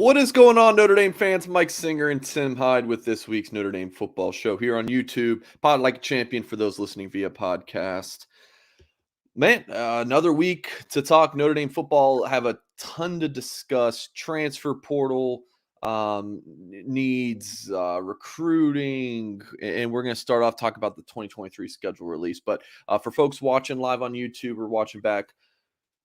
What is going on, Notre Dame fans? Mike Singer and Tim Hyde with this week's Notre Dame football show here on YouTube. Pod Like a Champion for those listening via podcast. Man, another week to talk Notre Dame football. Have a ton to discuss. Transfer portal needs, recruiting, and we're going to start off talking about the 2023 schedule release. But for folks watching live on YouTube or watching back,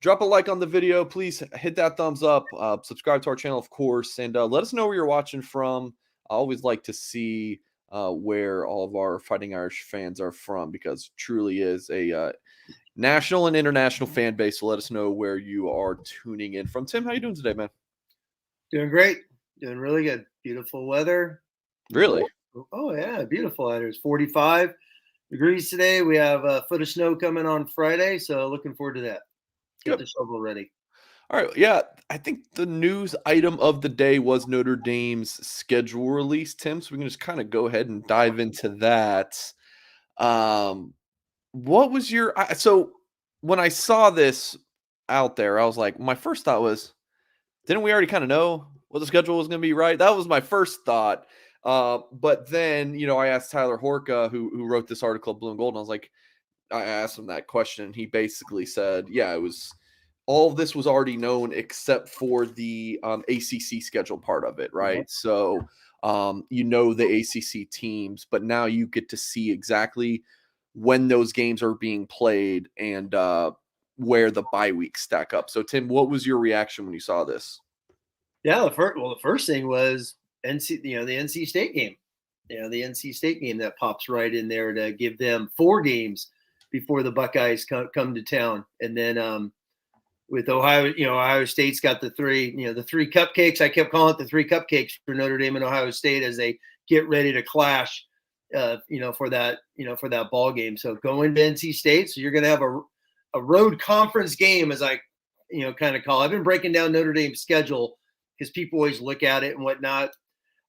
drop a like on the video. Please hit that thumbs up. Subscribe to our channel, of course, and let us know where you're watching from. I always like to see where all of our Fighting Irish fans are from, because it truly is a national and international fan base. So let us know where you are tuning in from. Tim, how you doing today, man? Doing great. Doing really good. Beautiful weather. Really? Oh, yeah. Beautiful weather. It's 45 degrees today. We have a foot of snow coming on Friday, so looking forward to that. Get the shovel ready. All right. Yeah, I think the news item of the day was Notre Dame's schedule release, Tim. So we can just kind of go ahead and dive into that. What was your so when I saw this out there, I was like, my first thought was, didn't we already kind of know what the schedule was going to be, right? That was my first thought. But then, I asked Tyler Horka, who wrote this article, Blue and Gold, and I was like, I asked him that question, and he basically said, yeah, it was all of this was already known except for the ACC schedule part of it, right? So, the ACC teams, but now you get to see exactly when those games are being played and where the bye weeks stack up. So, Tim, what was your reaction when you saw this? Yeah, the first thing was the NC State game. The NC State game that pops right in there to give them 4 games before the Buckeyes come to town. And then with Ohio, Ohio State's got the 3 cupcakes. I kept calling it the 3 cupcakes for Notre Dame and Ohio State as they get ready to clash, for that ball game. So going to NC State, so you're going to have a road conference game, as I, kind of call. I've been breaking down Notre Dame's schedule because people always look at it and whatnot.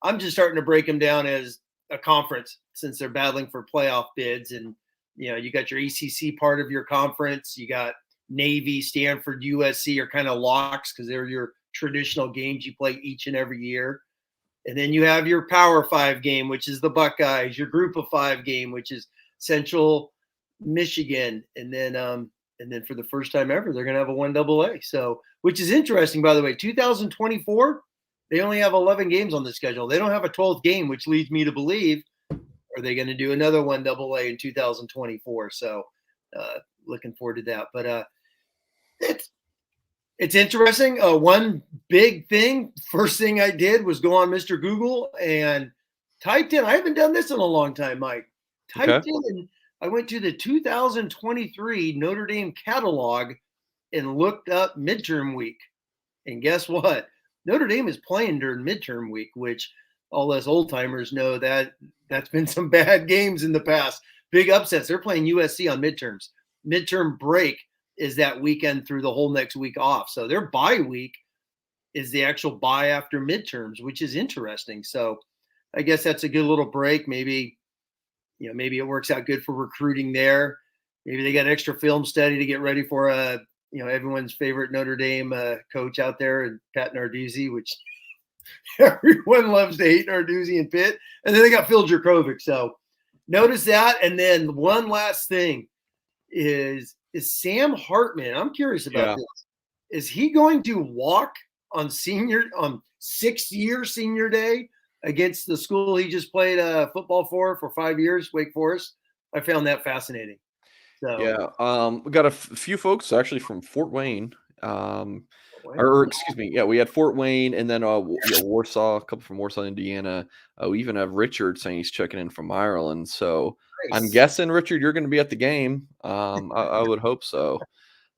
I'm just starting to break them down as a conference, since they're battling for playoff bids. And, you got your ACC part of your conference. You got Navy, Stanford, USC are kind of locks because they're your traditional games you play each and every year. And then you have your Power 5 game, which is the Buckeyes, your Group of 5 game, which is Central Michigan. And then for the first time ever, they're going to have a 1AA. So, which is interesting, by the way. 2024, they only have 11 games on the schedule. They don't have a 12th game, which leads me to believe, are they going to do another 1AA in 2024? So, looking forward to that. But it's interesting. One big thing, first thing I did was go on Mr. Google and typed in. I haven't done this in a long time, Mike. Typed in, and I went to the 2023 Notre Dame catalog and looked up midterm week. And guess what? Notre Dame is playing during midterm week, which all us old timers know that's been some bad games in the past. Big upsets. They're playing USC on midterms. Midterm break is that weekend through the whole next week off. So their bye week is the actual bye after midterms, which is interesting. So I guess that's a good little break. Maybe it works out good for recruiting there. Maybe they got extra film study to get ready for everyone's favorite Notre Dame coach out there, and Pat Narduzzi, which everyone loves to hate Narduzzi and Pitt. And then they got Phil Jurkovec. So notice that. And then one last thing is Sam Hartman. I'm curious about this. Is he going to walk on 6th year senior day against the school he just played football for 5 years, Wake Forest? I found that fascinating. So, yeah, we got a few folks actually from Fort Wayne. Or excuse me, yeah, we had Fort Wayne, and then Warsaw, a couple from Warsaw, Indiana. We even have Richard saying he's checking in from Ireland. So nice. I'm guessing, Richard, you're going to be at the game. I would hope so.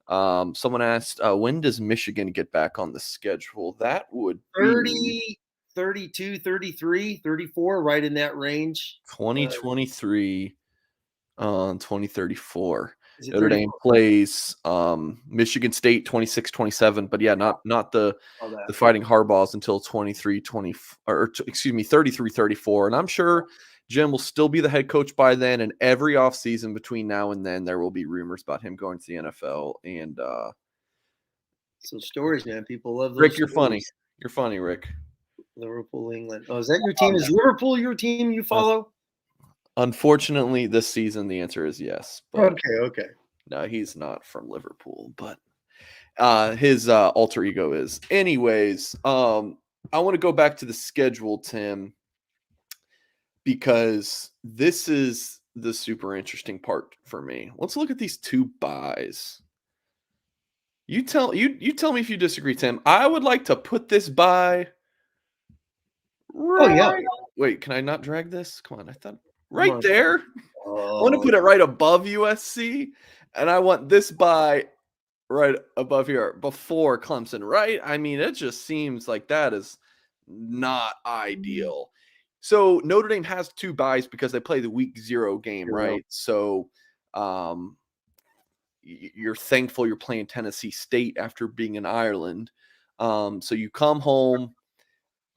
Someone asked, when does Michigan get back on the schedule? That would 30, 32, 33, 34, right in that range. 2023 on 2034. Notre Dame plays Michigan State 26-27, but yeah, not the Fighting Hardballs until 33-34. And I'm sure Jim will still be the head coach by then, and every offseason between now and then there will be rumors about him going to the NFL. And so stories, man. People love those Rick, stories. you're funny. You're funny, Rick. Liverpool, England. Oh, is that your team? Is Liverpool your team you follow? Unfortunately, this season the answer is yes. But Okay. no, he's not from Liverpool, but his alter ego is. Anyways, I want to go back to the schedule, Tim, because this is the super interesting part for me. Let's look at these 2 buys. You tell me if you disagree, Tim. I would like to put this bye Oh yeah. right. Wait, can I not drag this? Come on, I thought Come right on. there. I want to Oh, put it right above USC, and I want this bye right above here before Clemson, right? I mean, it just seems like that is not ideal. So Notre Dame has 2 buys because they play the week 0 game, right? So you're thankful you're playing Tennessee State after being in Ireland. So you come home,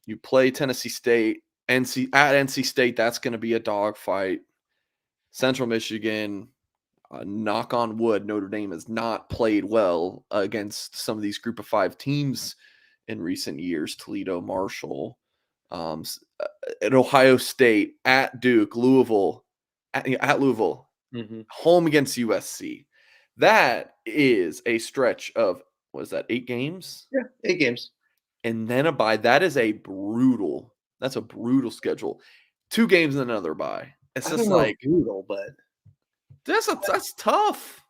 you play Tennessee State, NC State. That's going to be a dogfight. Central Michigan, knock on wood, Notre Dame has not played well against some of these Group of 5 teams in recent years. Toledo, Marshall, at Ohio State, at Duke, Louisville, at Louisville, home against USC. That is a stretch of, what is that, 8 games? Yeah, 8 games. And then a bye. That's a brutal schedule. 2 games and another bye. It's just like brutal, but that's tough.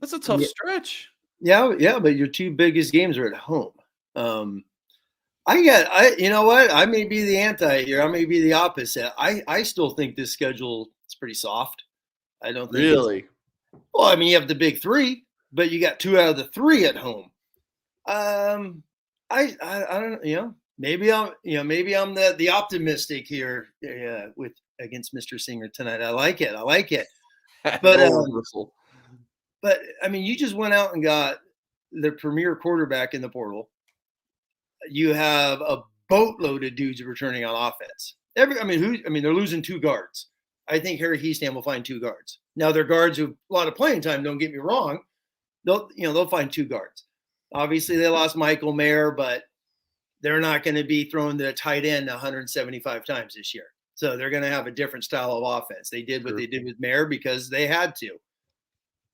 That's a tough stretch. Yeah, but your 2 biggest games are at home. You know what? I may be the anti here. I may be the opposite. I still think this schedule is pretty soft. I don't think Really. Well, I mean, you have the big 3, but you got 2 out of the 3 at home. I don't maybe I'm the optimistic here with against Mr. Singer tonight. I like it. But I mean, you just went out and got the premier quarterback in the portal. You have a boatload of dudes returning on offense. They're losing 2 guards. I think Harry Heastam will find 2 guards. Now they're guards who have a lot of playing time. Don't get me wrong. They'll find 2 guards. Obviously, they lost Michael Mayer, but they're not going to be throwing the tight end 175 times this year. So they're going to have a different style of offense. They did what they did with Mayer because they had to.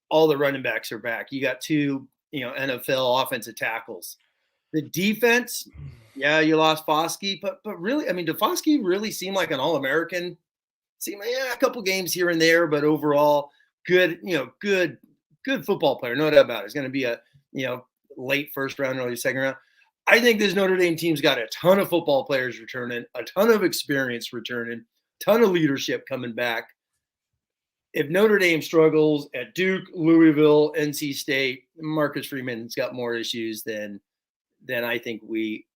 All the running backs are back. You got 2, NFL offensive tackles. The defense, yeah, you lost Foskey, but really, I mean, did Foskey really seem like an All-American? Seemed like, a couple games here and there, but overall, good football player, no doubt about it. He's going to be a late first round, early second round. I think this Notre Dame team's got a ton of football players returning, a ton of experience returning, ton of leadership coming back. If Notre Dame struggles at Duke, Louisville, NC State, Marcus Freeman's got more issues than I think we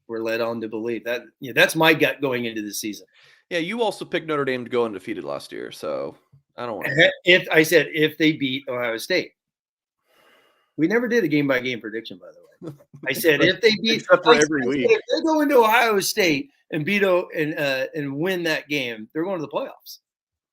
were led on to believe. That's my gut going into the season. Yeah, you also picked Notre Dame to go undefeated last year, so I don't want to. If they beat Ohio State, we never did a game-by-game prediction, by the way. I said if they beat, except for every week, if they go into Ohio State and beat and win that game, they're going to the playoffs.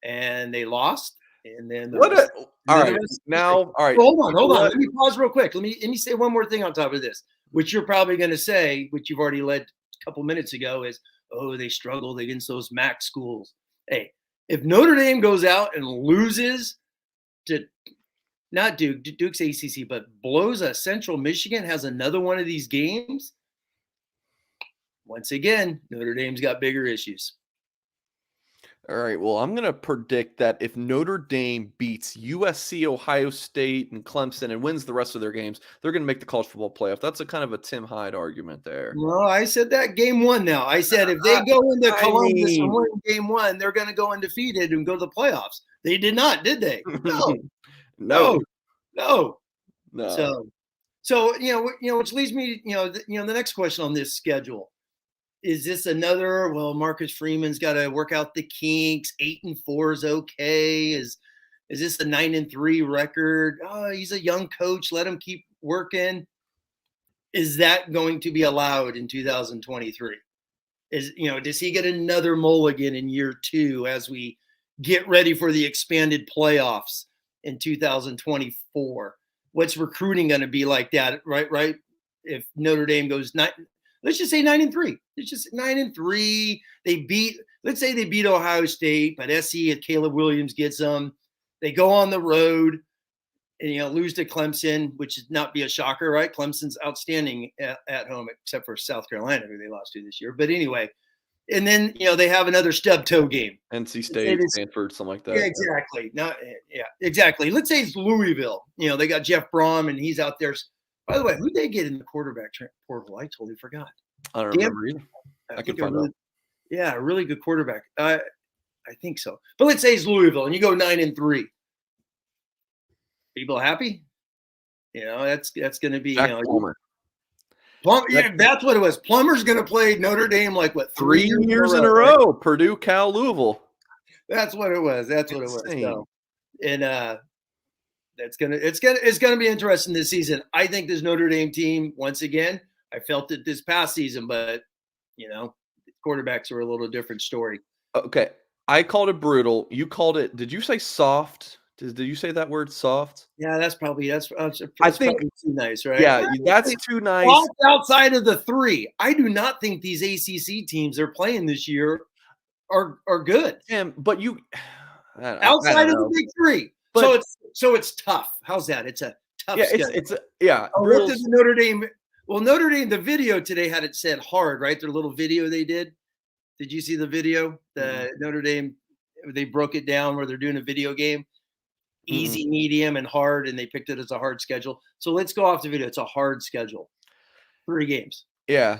And they lost. And then all right. Hold on. Let me pause real quick. Let me say one more thing on top of this, which you're probably going to say, which you've already led a couple minutes ago, is, oh, they struggled against those MAC schools. Hey, if Notre Dame goes out and loses to not Duke's ACC, but blows a Central Michigan, has another one of these games, once again, Notre Dame's got bigger issues. All right, well, I'm going to predict that if Notre Dame beats USC, Ohio State, and Clemson and wins the rest of their games, they're going to make the college football playoff. That's a kind of a Tim Hyde argument there. No, I said that game 1 now. I said if they go into Columbus and win game 1, they're going to go undefeated and go to the playoffs. They did not, did they? No. So which leads me, the next question on this schedule. Is this another? Well, Marcus Freeman's got to work out the kinks. 8-4 is okay. Is this a 9-3 record? Oh, he's a young coach. Let him keep working. Is that going to be allowed in 2023? Does he get another mulligan in year 2 as we get ready for the expanded playoffs in 2024? What's recruiting going to be like that? Right. If Notre Dame goes let's just say 9-3. It's just 9-3. Let's say they beat Ohio State, but SC if Caleb Williams gets them, they go on the road and lose to Clemson, which would not be a shocker, right? Clemson's outstanding at home, except for South Carolina, who they lost to this year. But anyway, and then they have another stub toe game. NC State, Stanford, something like that. Yeah, exactly. Exactly. Let's say it's Louisville. They got Jeff Brom, and he's out there. By the way, who they get in the quarterback portal? I totally forgot. I don't remember either. I can find out. Yeah, a really good quarterback. I think so. But let's say it's Louisville, and you go 9-3. People happy? That's going to be Plummer. Yeah, that's what it was. Plummer's going to play Notre Dame like what 3 years in a row? Right? Purdue, Cal, Louisville. That's what it was. That's what it was. So, and it's gonna be interesting this season. I think this Notre Dame team, once again, I felt it this past season, but quarterbacks are a little different story. Okay, I called it brutal. You called it. Did you say soft? Did you say that word soft? Yeah, that's probably I think too nice, right? Yeah, that's too nice. Outside of the 3, I do not think these ACC teams they're playing this year are good. But outside of the big 3, but, so it's tough. How's that? It's a tough. Yeah, I looked at the Notre Dame. Well, Notre Dame, the video today had it said hard, right? Their little video they did. Did you see the video? The Notre Dame, they broke it down where they're doing a video game. Easy, medium, and hard, and they picked it as a hard schedule. So let's go off the video. It's a hard schedule. 3 games. Yeah.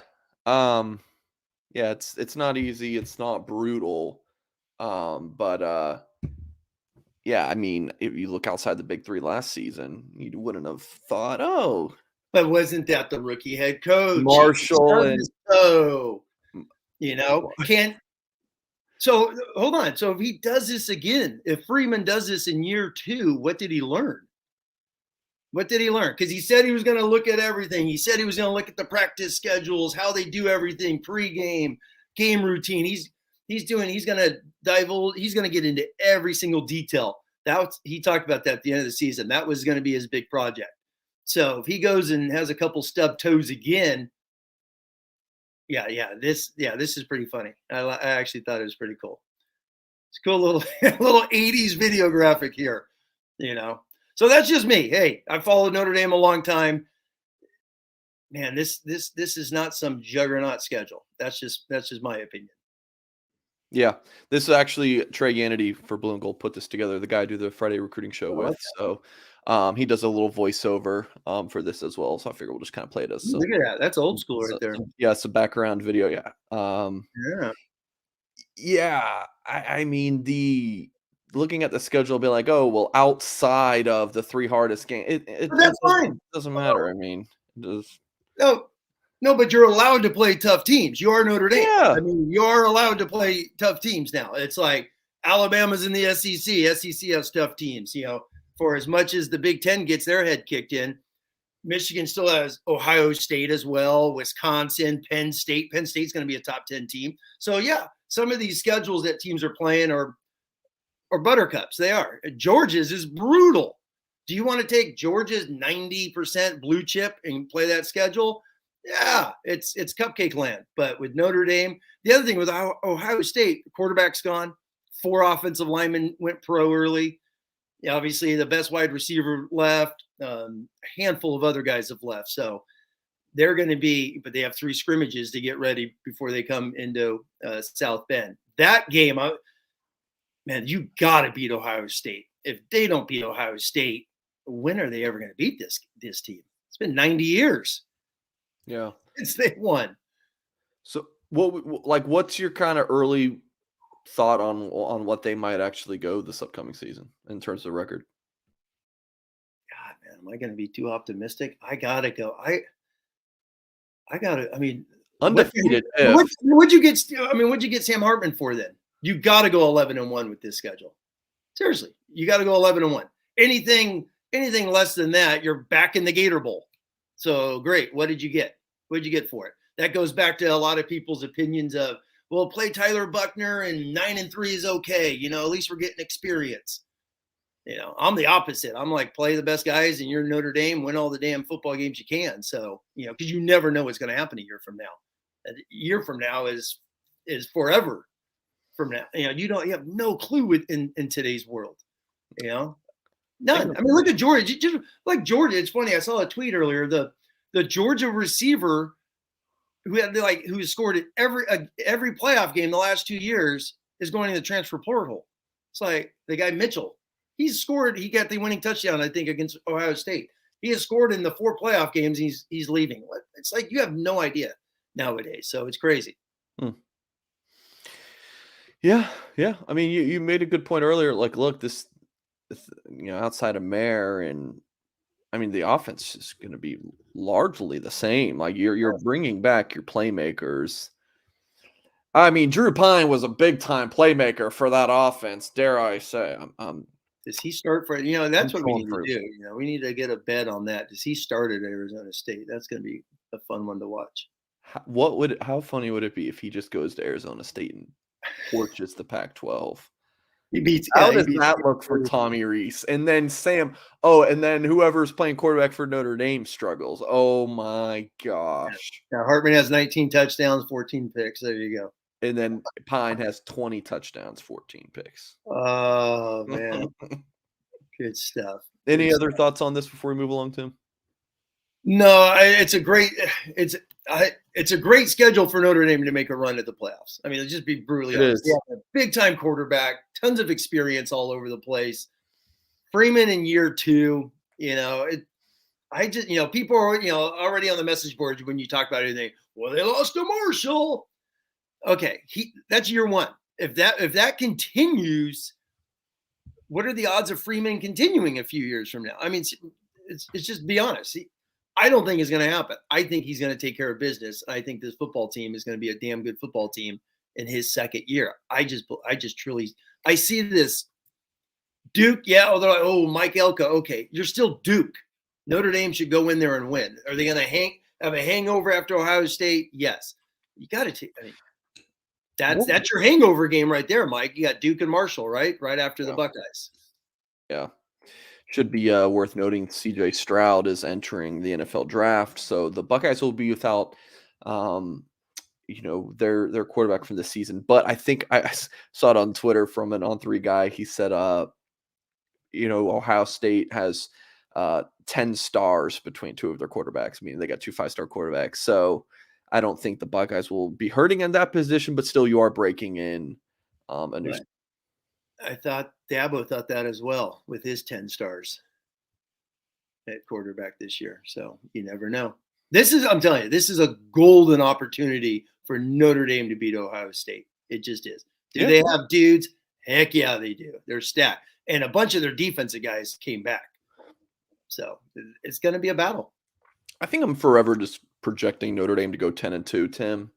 It's not easy. It's not brutal. But I mean, if you look outside the big 3 last season, you wouldn't have thought, oh. But wasn't that the rookie head coach? Marshall and So hold on. So if he does this again, if Freeman does this in year 2, what did he learn? Because he said he was going to look at everything. He said he was going to look at the practice schedules, how they do everything, pregame, game routine. He's going to divulge. He's going to get into every single detail. He talked about that at the end of the season. That was going to be his big project. So if he goes and has a couple stub toes again, this is pretty funny. I actually thought it was pretty cool. It's a cool little 80s video graphic here, So that's just me. Hey, I followed Notre Dame a long time. Man, this is not some juggernaut schedule. That's just my opinion. Yeah, this is actually Trey Yannity for Blue and Gold put this together. The guy I do the Friday recruiting show with. So he does a little voiceover for this as well. So I figure we'll just kind of play it as. Look at that. That's old school right there. It's a background video. Yeah. I mean, looking at the schedule, be like, oh, well, outside of the 3 hardest games, that's fine. It doesn't matter. I mean, it does. No, but you're allowed to play tough teams. You are Notre Dame. Yeah. I mean, you're allowed to play tough teams now. It's like Alabama's in the SEC. SEC has tough teams, for as much as the Big Ten gets their head kicked in. Michigan still has Ohio State as well, Wisconsin, Penn State. Penn State's going to be a top 10 team. So, yeah, some of these schedules that teams are playing are buttercups. They are. Georgia's is brutal. Do you want to take Georgia's 90% blue chip and play that schedule? Yeah, it's cupcake land. But with Notre Dame, the other thing with Ohio State, the quarterback's gone. 4 offensive linemen went pro early. Yeah, obviously, the best wide receiver left. A handful of other guys have left. So they're going to be – but they have 3 scrimmages to get ready before they come into South Bend. That game, man, you got to beat Ohio State. If they don't beat Ohio State, when are they ever going to beat this team? It's been 90 years. Yeah. Since they won. So what's your kind of early thought on what they might actually go this upcoming season in terms of record? God, man, am I going to be too optimistic? I got to go. I mean, undefeated. What'd you get Sam Hartman for then? You got to go 11-1 with this schedule. Seriously, you got to go 11-1. Anything less than that, you're back in the Gator Bowl. So great. What did you get? What did you get for it? That goes back to a lot of people's opinions of, well, play Tyler Buckner and 9-3 is okay. At least we're getting experience. I'm the opposite. I'm like, play the best guys, and you're Notre Dame, win all the damn football games you can. So, because you never know what's going to happen a year from now. A year from now is forever from now. You have no clue in today's world. None. I mean, look at Georgia. Just like Georgia, it's funny. I saw a tweet earlier. The Georgia receiver who scored every playoff game the last 2 years is going in the transfer portal. It's like the guy Mitchell. He got the winning touchdown, I think, against Ohio State. He has scored in the 4 playoff games. He's leaving. It's like you have no idea nowadays. So it's crazy. Yeah. I mean, you made a good point earlier. Like, look, this outside of Mayer, and I mean, the offense is going to be largely the same. Like, you're bringing back your playmakers. I mean, Drew Pine was a big time playmaker for that offense. Dare I say? Does he start for? That's what we need to do. We need to get a bet on that. Does he start at Arizona State? That's going to be a fun one to watch. How funny would it be if he just goes to Arizona State and torches the Pac-12? How does that look for Tommy Rees? And then Sam. Oh, and then whoever's playing quarterback for Notre Dame struggles. Oh my gosh! Now Hartman has 19 touchdowns, 14 picks. There you go. And then Pine has 20 touchdowns, 14 picks. Oh man, good stuff. Any other thoughts on this before we move along, Tim? No, it's a great schedule for Notre Dame to make a run at the playoffs. I mean, let's just be brutally honest. Yeah, big time quarterback, tons of experience all over the place. Freeman in year 2, people are already on the message boards when you talk about anything. Well, they lost to Marshall. Okay, that's year 1. If that continues, what are the odds of Freeman continuing a few years from now? I mean, it's just be honest. I don't think it's going to happen. I think he's going to take care of business. I think this football team is going to be a damn good football team in his second year. I just truly see this. Duke, yeah. Although, Mike Elko, okay, you're still Duke. Notre Dame should go in there and win. Are they going to have a hangover after Ohio State? Yes. You got to take. I mean, that's your hangover game right there, Mike. You got Duke and Marshall, right after the Buckeyes. Yeah. Should be worth noting CJ Stroud is entering the NFL draft. So the Buckeyes will be without, their quarterback from this season. But I think I saw it on Twitter from an On3 guy. He said, Ohio State has 10 stars between 2 of their quarterbacks. I mean, they got 2 5-star quarterbacks. So I don't think the Buckeyes will be hurting in that position, but still you are breaking in a new. Right. I thought Dabo thought that as well with his 10 stars at quarterback this year. So you never know. I'm telling you, this is a golden opportunity for Notre Dame to beat Ohio State. It just is. Do they have dudes? Heck yeah, they do. They're stacked. And a bunch of their defensive guys came back. So it's going to be a battle. I think I'm forever just projecting Notre Dame to go 10-2, Tim.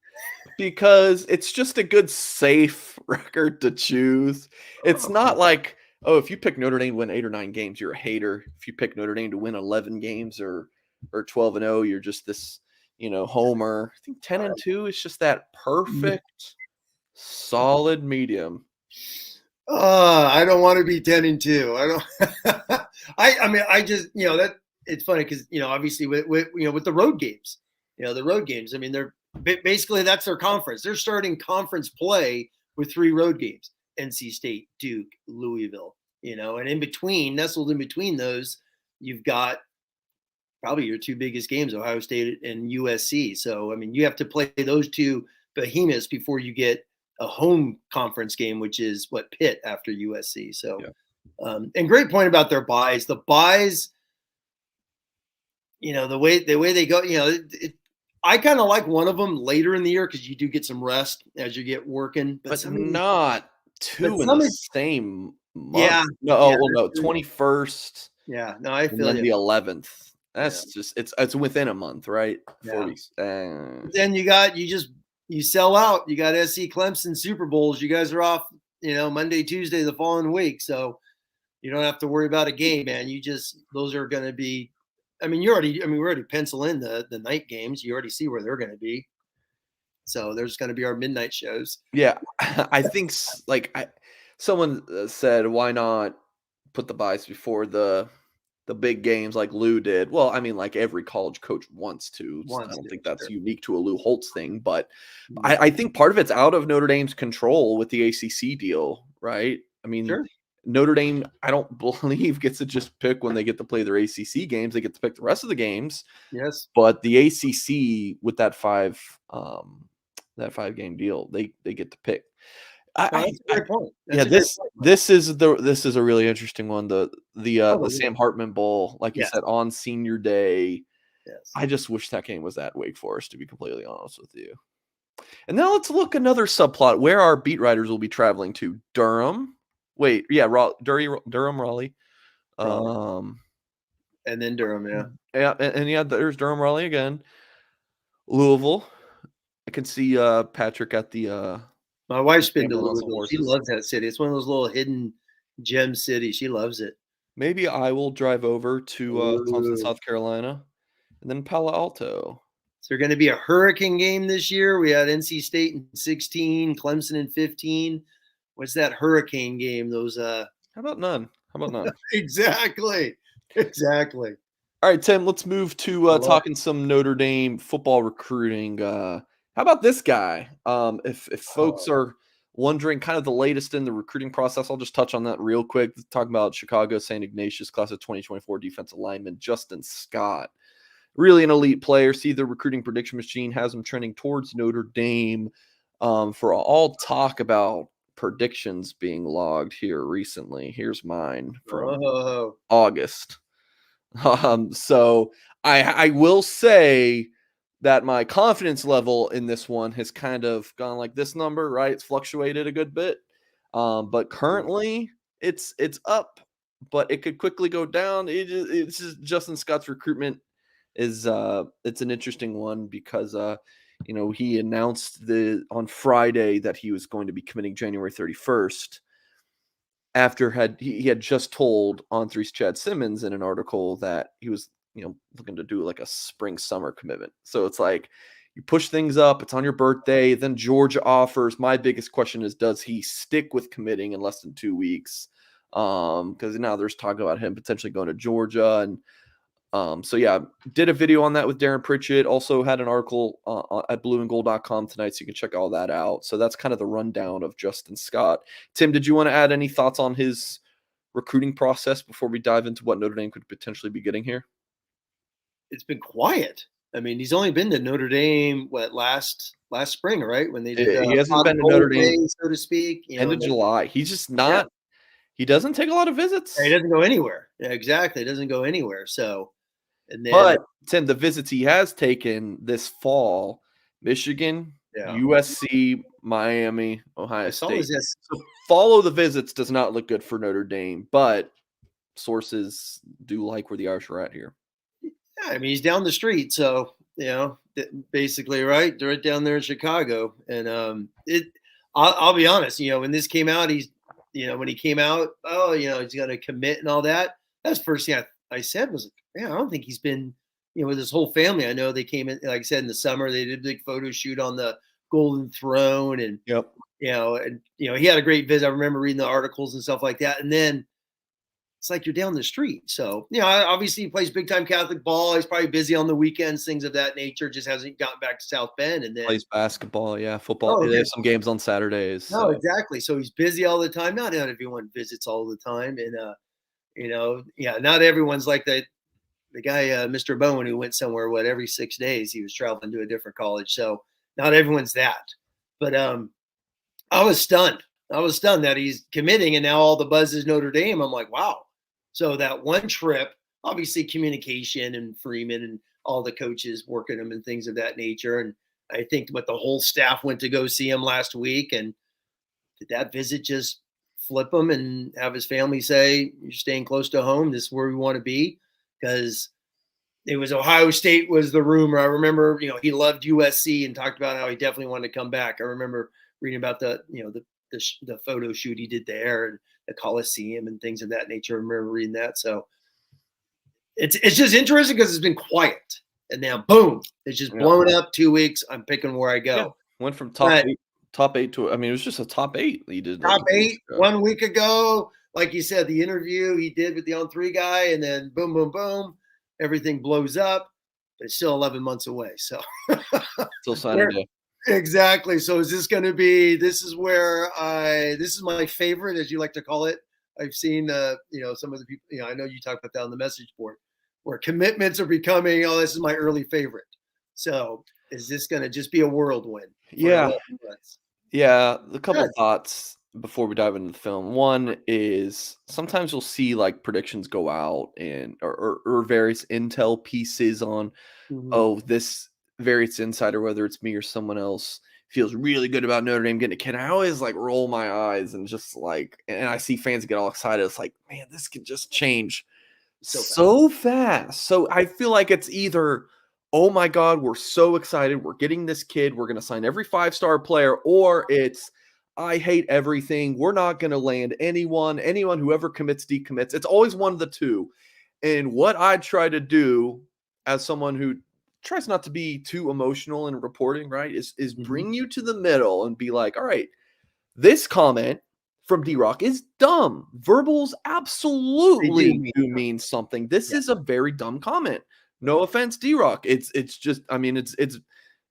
Because it's just a good, safe record to choose. It's not like, if you pick Notre Dame to win 8 or 9 games, you're a hater. If you pick Notre Dame to win 11 games or 12-0, you're just this, homer. I think 10-2 is just that perfect, solid medium. I don't want to be 10-2. I don't. I just that it's funny because obviously with the road games, the road games. I mean, they're basically that's their conference. They're starting conference play with 3 road games: NC State, Duke, Louisville. And nestled in between those, you've got probably your 2 biggest games, Ohio State and USC. So I mean, you have to play those 2 behemoths before you get a home conference game, which is Pitt after USC. So, and great point about their buys. The buys, the way they go, I kind of like one of them later in the year because you do get some rest as you get working, but not 2 in the same month. Yeah, no, 21st. Yeah, no, I feel and then the 11th. That's just it's within a month, right? Then you sell out. You got SC Clemson Super Bowls. You guys are off, Monday, Tuesday, the following week. So you don't have to worry about a game, man. Those are going to be, we're already pencil in the night games. You already see where they're going to be. So there's going to be our midnight shows. Yeah. I think someone said, why not put the buys before the big games like Lou did. Well, I mean, like every college coach wants to. I don't think that's Sure. unique to a Lou Holtz thing, but Mhm. I think part of it's out of Notre Dame's control with the ACC deal, right? I mean, Sure. Notre Dame, I don't believe gets to just pick when they get to play their ACC games. They get to pick the rest of the games, Yes. but the ACC with that 5-game deal, they get to pick. No, that's a great point. Yeah, That's a great point, Mike. this is a really interesting one. The Sam Hartman Bowl, like you Yes. said, on senior day. Yes. I just wish that game was at Wake Forest, to be completely honest with you. And now let's look another subplot where our beat writers will be traveling to. Durham. Wait, yeah, Durham, Raleigh. And then Durham, yeah. Yeah, and yeah, there's Durham, Raleigh again. Louisville. I can see Patrick at the My wife's been to gambling on some Louisville. She horses. loves that city. It's one of those little hidden gem cities. She loves it. Maybe I will drive over to Clemson, Ooh. South Carolina, and then Palo Alto. Is there going to be a hurricane game this year? We had NC State in 16, Clemson in 15. What's that hurricane game? Those How about none? Exactly. Exactly. All right, Tim, let's move to talking some Notre Dame football recruiting. How about this guy? If folks are wondering kind of the latest in the recruiting process, I'll just touch on that real quick. Talk about Chicago St. Ignatius class of 2024 defensive lineman Justin Scott. Really an elite player. See, the recruiting prediction machine has him trending towards Notre Dame. For all talk about predictions being logged here recently, here's mine from August. So I will say that my confidence level in this one has kind of gone like this number, right? It's fluctuated a good bit. But currently it's up, but it could quickly go down. It's just Justin Scott's recruitment is it's an interesting one because he announced on Friday that he was going to be committing January 31st after he had just told On3's Chad Simmons in an article that he was looking to do like a spring summer commitment. So it's like you push things up, it's on your birthday, then Georgia offers. My biggest question is, does he stick with committing in less than 2 weeks? Because now there's talk about him potentially going to Georgia. And so yeah, did a video on that with Darren Pritchett. Also had an article at blueandgold.com tonight, so you can check all that out. So that's kind of the rundown of Justin Scott. Tim, did you want to add any thoughts on his recruiting process before we dive into what Notre Dame could potentially be getting here? It's been quiet. I mean, he's only been to Notre Dame last spring, right? When they did he hasn't been to Notre Dame, so to speak. End of July. He's just not. Yeah. He doesn't take a lot of visits. He doesn't go anywhere. Yeah, exactly. He doesn't go anywhere. So, and then, but Tim, the visits he has taken this fall: Michigan, USC, Miami, Ohio State. So follow the visits does not look good for Notre Dame, but sources do like where the Irish are at here. Yeah, I mean, he's down the street, so basically, right? They're right down there in Chicago, and I'll be honest. When this came out, when he came out, he's going to commit and all that. That's the first thing I said was, I don't think he's been, with his whole family. I know they came in, like I said, in the summer. They did a big photo shoot on the Golden Throne, and he had a great visit. I remember reading the articles and stuff like that, and then it's like you're down the street. So, obviously he plays big time Catholic ball. He's probably busy on the weekends, things of that nature. Just hasn't gotten back to South Bend. And then plays basketball. Yeah. Football. They have some games on Saturdays. No, exactly. So he's busy all the time. Not everyone visits all the time. And, not everyone's like the guy, Mr. Bowen, who went somewhere, every 6 days he was traveling to a different college. So not everyone's that, but, I was stunned. That he's committing, and now all the buzz is Notre Dame. I'm like, wow. So that one trip, obviously communication and Freeman and all the coaches working him and things of that nature. And I think the whole staff went to go see him last week. And did that visit just flip him and have his family say, you're staying close to home? This is where we want to be? Because it was Ohio State was the rumor. I remember, he loved USC and talked about how he definitely wanted to come back. I remember reading about the photo shoot he did there and the Coliseum and things of that nature. I remember reading that. So it's just interesting because it's been quiet, and now boom, it's just blown up. 2 weeks. I'm picking where I go. Yeah. Went from top eight to, it was just a top 8. He did top 8 1 week ago. like you said, the interview he did with the On3 guy, and then boom, boom, boom, everything blows up. But it's still 11 months away. So Still signing day. exactly. So is this going to be? This is where this is my favorite, as you like to call it. I've seen, some of the people. I know you talk about that on the message board, where commitments are becoming. Oh, this is my early favorite. So is this going to just be a whirlwind? Yeah. Yeah. A couple Good. thoughts before we dive into the film. One is sometimes you'll see like predictions go out and or various intel pieces on this various insider, whether it's me or someone else, feels really good about Notre Dame getting a kid. I always like roll my eyes and just like, and I see fans get all excited. It's like, man, this could just change so fast. So I feel like it's either, oh my God, we're so excited. We're getting this kid. We're going to sign every 5-star player, or it's, I hate everything. We're not going to land anyone whoever commits, decommits. It's always one of the two. And what I try to do as someone who tries not to be too emotional in reporting, right, is bring you to the middle and be like, all right, this comment from D-Rock is dumb. Verbals absolutely do mean something. This is a very dumb comment. No offense, D-Rock. It's just, I mean, it's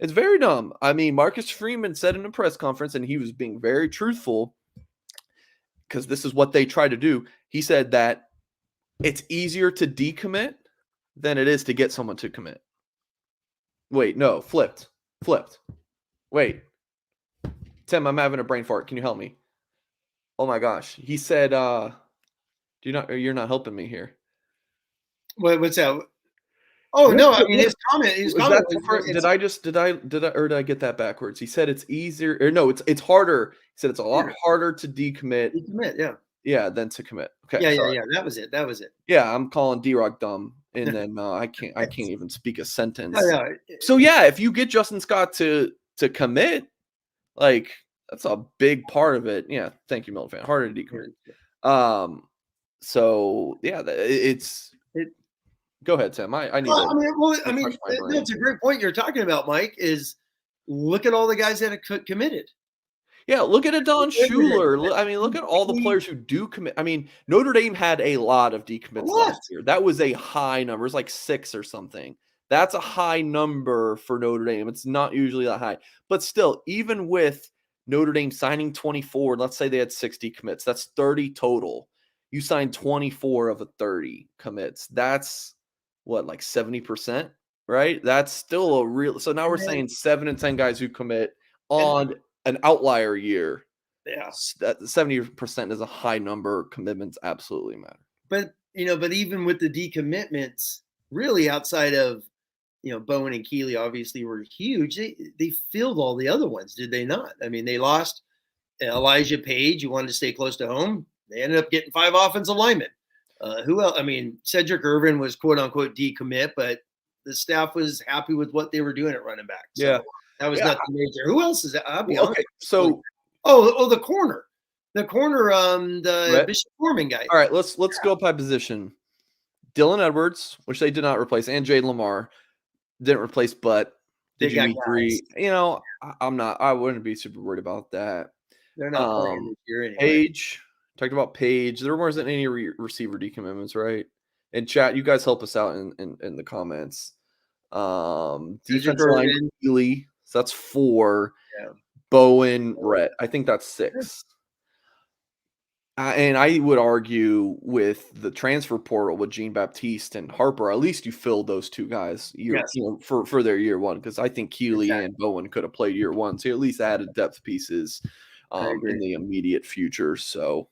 very dumb. I mean, Marcus Freeman said in a press conference, and he was being very truthful because this is what they try to do. He said that it's easier to decommit than it is to get someone to commit. Wait, no, flipped. Wait. Tim, I'm having a brain fart. Can you help me? Oh my gosh. He said, you're not helping me here. What's that? Oh no, I mean his comment. Did I get that backwards? He said it's easier, or no, it's harder. He said it's a lot harder to decommit. Yeah, than to commit. Okay. Yeah. That was it. Yeah, I'm calling D-Rock dumb, and then I can't even speak a sentence. So yeah, if you get Justin Scott to commit, like that's a big part of it. Yeah, thank you, Milton fan. Harder to decommit. So yeah, go ahead, Tim. I need. That's a great point you're talking about, Mike. Is look at all the guys that have committed. Yeah, look at Adon Schuler. I mean, look at all the players who do commit. I mean, Notre Dame had a lot of decommits last year. That was a high number. It's like 6 or something. That's a high number for Notre Dame. It's not usually that high. But still, even with Notre Dame signing 24, let's say they had 60 commits. That's 30 total. You signed 24 of the 30 commits. That's what, like 70%, right? That's still a real. So now we're saying 7 and 10 guys who commit on an outlier year. Yeah, that 70% is a high number. Commitments absolutely matter. But even with the decommitments, really outside of Bowen and Keeley obviously were huge. They filled all the other ones, did they not? I mean, they lost Elijah Page, who wanted to stay close to home. They ended up getting 5 offensive linemen. Who else? I mean, Cedric Irvin was quote unquote decommit, but the staff was happy with what they were doing at running back. So that was nothing major. Who else is that? I'll be honest. Okay, so the corner, the Bishop Foreman guy. All right, let's go up by position. Dylan Edwards, which they did not replace, and Jade Lamar didn't replace, but did you meet 3? I wouldn't be super worried about that. They're not playing this year anyway. Page, talked about Page. There wasn't any receiver decommitments, right? And chat, you guys help us out in the comments. Defense line, Keeley, so that's 4. Yeah. Bowen, Rhett, I think that's 6. And I would argue with the transfer portal with Jean Baptiste and Harper, at least you filled those 2 guys for their year one, because I think Keeley and Bowen could have played year one. So you at least added depth pieces in the immediate future. So,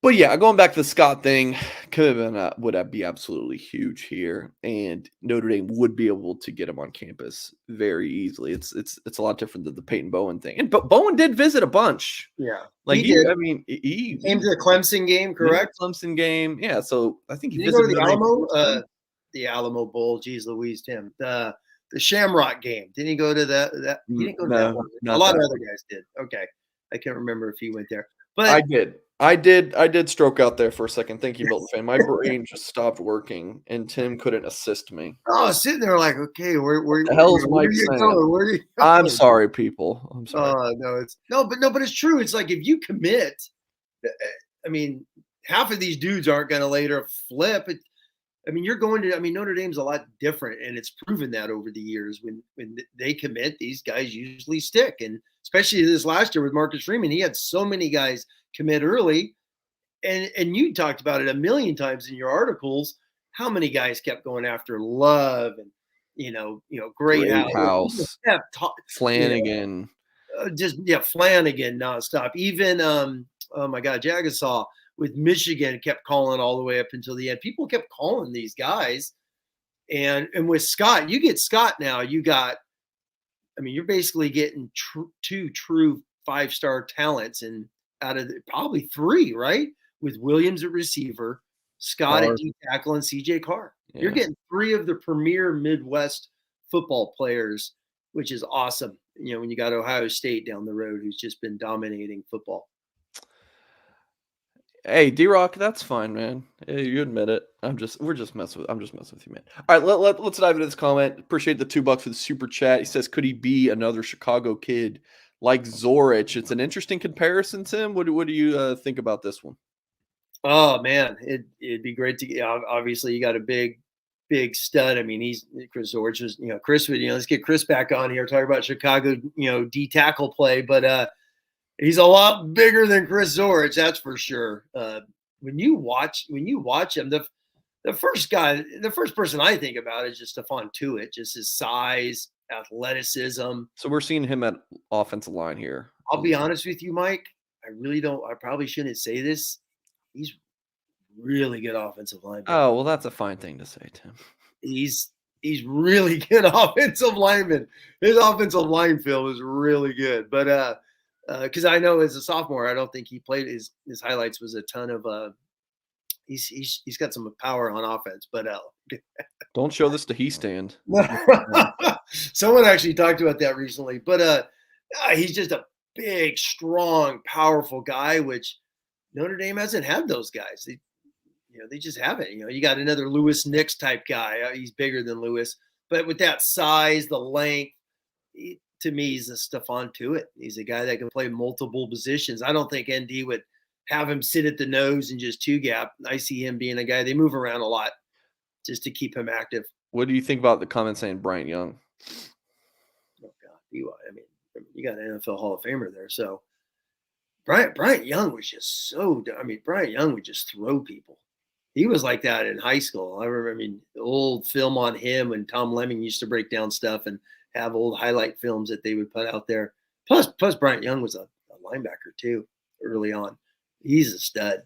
but yeah, going back to the Scott thing, would be absolutely huge here, and Notre Dame would be able to get him on campus very easily. It's a lot different than the Peyton Bowen thing, and Bowen did visit a bunch. Yeah, like he came to the Clemson game, correct? Clemson game, yeah. So I think he visited the Alamo, the Alamo Bowl. Geez, Louise, Tim, the Shamrock game. Didn't he go to that? He didn't go to that one. A lot of other guys did. Okay, I can't remember if he went there, but I did. I did stroke out there for a second. Thank you, Milton fan. My brain just stopped working, and Tim couldn't assist me. Oh, sitting there like, okay, The hell is where are Mike you saying? going? Where are you I'm going? sorry, people. I'm sorry. No, but it's true. It's like if you commit, I mean, half of these dudes aren't going to later flip. I mean, you're going to. I mean, Notre Dame's a lot different, and it's proven that over the years. When they commit, these guys usually stick, and especially this last year with Marcus Freeman, he had so many guys commit early, and you talked about it a million times in your articles. How many guys kept going after Love and Great Great House, house. you know, Flanagan. Flanagan nonstop. Even oh my God, Jagasaw with Michigan kept calling all the way up until the end. People kept calling these guys, and with Scott, you get Scott now. You're basically getting two true 5-star talents, and out of probably three, right? With Williams at receiver, Scott at D tackle, and CJ Carr. Yeah. You're getting three of the premier Midwest football players, which is awesome. When you got Ohio State down the road, who's just been dominating football. Hey, D-Rock, that's fine, man. Hey, you admit it. I'm just messing with you, man. All right, let's dive into this comment. Appreciate the $2 for the super chat. He says, could he be another Chicago kid like Zorich? It's an interesting comparison, Tim. What do you think about this one? Oh man, it'd be great to get. Obviously, you got a big stud. I mean, he's Chris Zorich is, Chris would, let's get Chris back on here, talk about Chicago, D tackle play, but he's a lot bigger than Chris Zorich, that's for sure. When you watch him, the first person I think about is just Stephon Tuitt, just his size, athleticism. So we're seeing him at offensive line here. I'll be honest with you, Mike. I probably shouldn't say this. He's really good offensive lineman. Oh, well, that's a fine thing to say, Tim. He's really good offensive lineman. His offensive line film is really good. But because I know as a sophomore, I don't think he played his highlights was a ton of he's got some power on offense, but don't show this to he stand. Someone actually talked about that recently, but he's just a big, strong, powerful guy, which Notre Dame hasn't had those guys. They just haven't. You got another Lewis Nix type guy. He's bigger than Lewis, but with that size, the length, to me, he's a Stephon Tuitt. He's a guy that can play multiple positions. I don't think ND would have him sit at the nose and just two gap. I see him being a guy they move around a lot just to keep him active. What do you think about the comment saying Bryant Young? Oh God, you got an NFL Hall of Famer there, so. Bryant Young was just Bryant Young would just throw people. He was like that in high school. I remember, the old film on him when Tom Lemming used to break down stuff and have old highlight films that they would put out there. Plus Bryant Young was a linebacker too early on. He's a stud.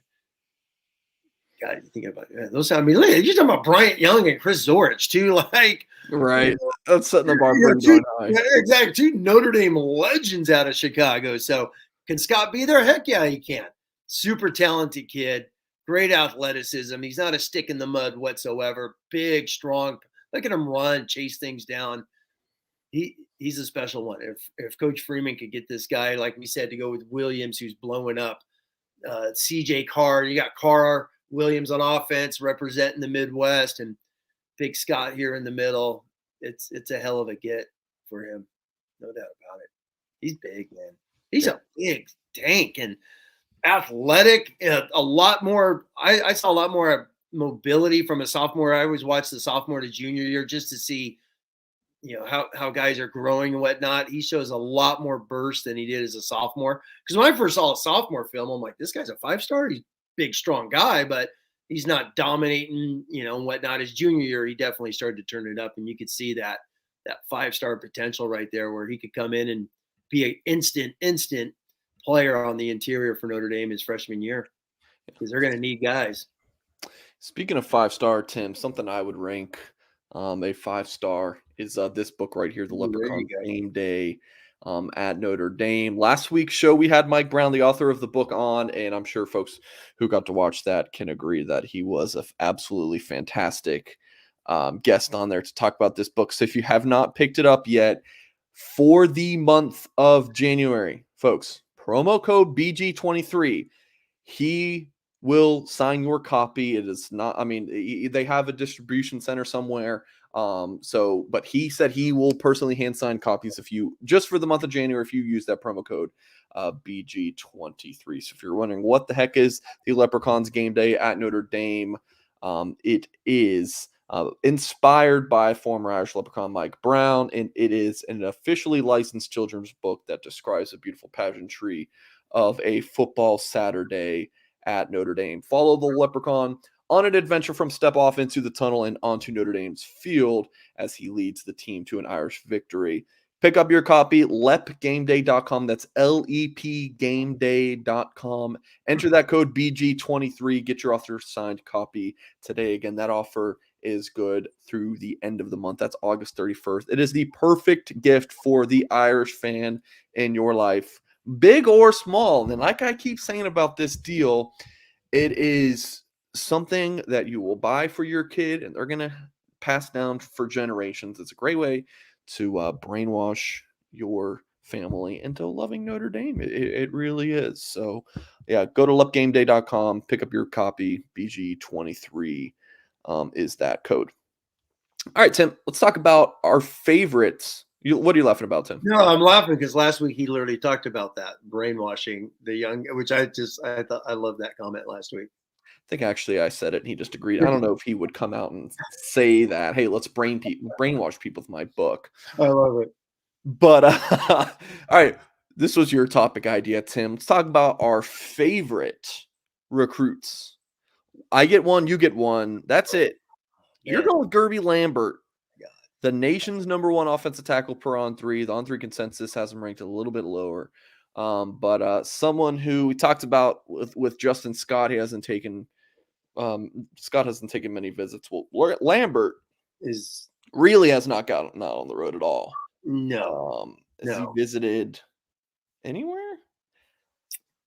God, you think about it. Those. You're talking about Bryant Young and Chris Zorich too, like right. That's setting the bar pretty darn high. Yeah, exactly. Two Notre Dame legends out of Chicago. So. Can Scott be there? Heck yeah, he can. Super talented kid, great athleticism. He's not a stick in the mud whatsoever. Big, strong. Look at him run, chase things down. He's a special one. If Coach Freeman could get this guy, like we said, to go with Williams, who's blowing up, CJ Carr. You got Carr, Williams on offense, representing the Midwest, and Big Scott here in the middle. It's a hell of a get for him, no doubt about it. He's big, man. He's a big tank and athletic. A lot more. I saw a lot more mobility from a sophomore. I always watch the sophomore to junior year just to see, how guys are growing and whatnot. He shows a lot more burst than he did as a sophomore. Because when I first saw a sophomore film, I'm like, this guy's a 5-star. He's a big, strong guy, but he's not dominating, and whatnot. His junior year, he definitely started to turn it up, and you could see that 5-star potential right there, where he could come in and be an instant player on the interior for Notre Dame his freshman year, because they're going to need guys. Speaking of 5-star, Tim, something I would rank a 5-star is this book right here, The Leprechaun Game Day at Notre Dame. Last week's show, we had Mike Brown, the author of the book, on, and I'm sure folks who got to watch that can agree that he was an absolutely fantastic guest on there to talk about this book. So if you have not picked it up yet, for the month of January, folks, promo code BG23. he will sign your copy. It is not, I mean, they have a distribution center somewhere. But he said he will personally hand sign copies if you, just for the month of January, if you use that promo code BG23. So if you're wondering what the heck is the Leprechauns game day at Notre Dame, it is inspired by former Irish Leprechaun Mike Brown, and it is an officially licensed children's book that describes a beautiful pageantry of a football Saturday at Notre Dame. Follow the Leprechaun on an adventure from step off into the tunnel and onto Notre Dame's field as he leads the team to an Irish victory. Pick up your copy, lepgameday.com. That's lepgameday.com. Enter that code BG23. Get your author signed copy today. Again, that offer is good through the end of the month. That's August 31st. It is the perfect gift for the Irish fan in your life, big or small. And like I keep saying about this deal, it is something that you will buy for your kid and they're going to pass down for generations. It's a great way to brainwash your family into loving Notre Dame. It really is. So, yeah, go to lepgameday.com, pick up your copy. BG23 is that code. All right, Tim, let's talk about our favorites. What are you laughing about, Tim? No, I'm laughing because last week he literally talked about that brainwashing the young, which I thought I loved that comment last week. I think actually I said it and he just agreed. I don't know if he would come out and say that, hey, let's brainwash people with my book. I love it. But all right, this was your topic idea, Tim. Let's talk about our favorite recruits. I get one, you get one. That's it. Yeah. You're going with Derby Lambert, God. the nation's #1 offensive tackle per on-3. The on-3 consensus has him ranked a little bit lower. But someone who we talked about with Justin Scott, Scott hasn't taken many visits. Well, Lambert really has not gotten out on the road at all. No. Has he visited anywhere?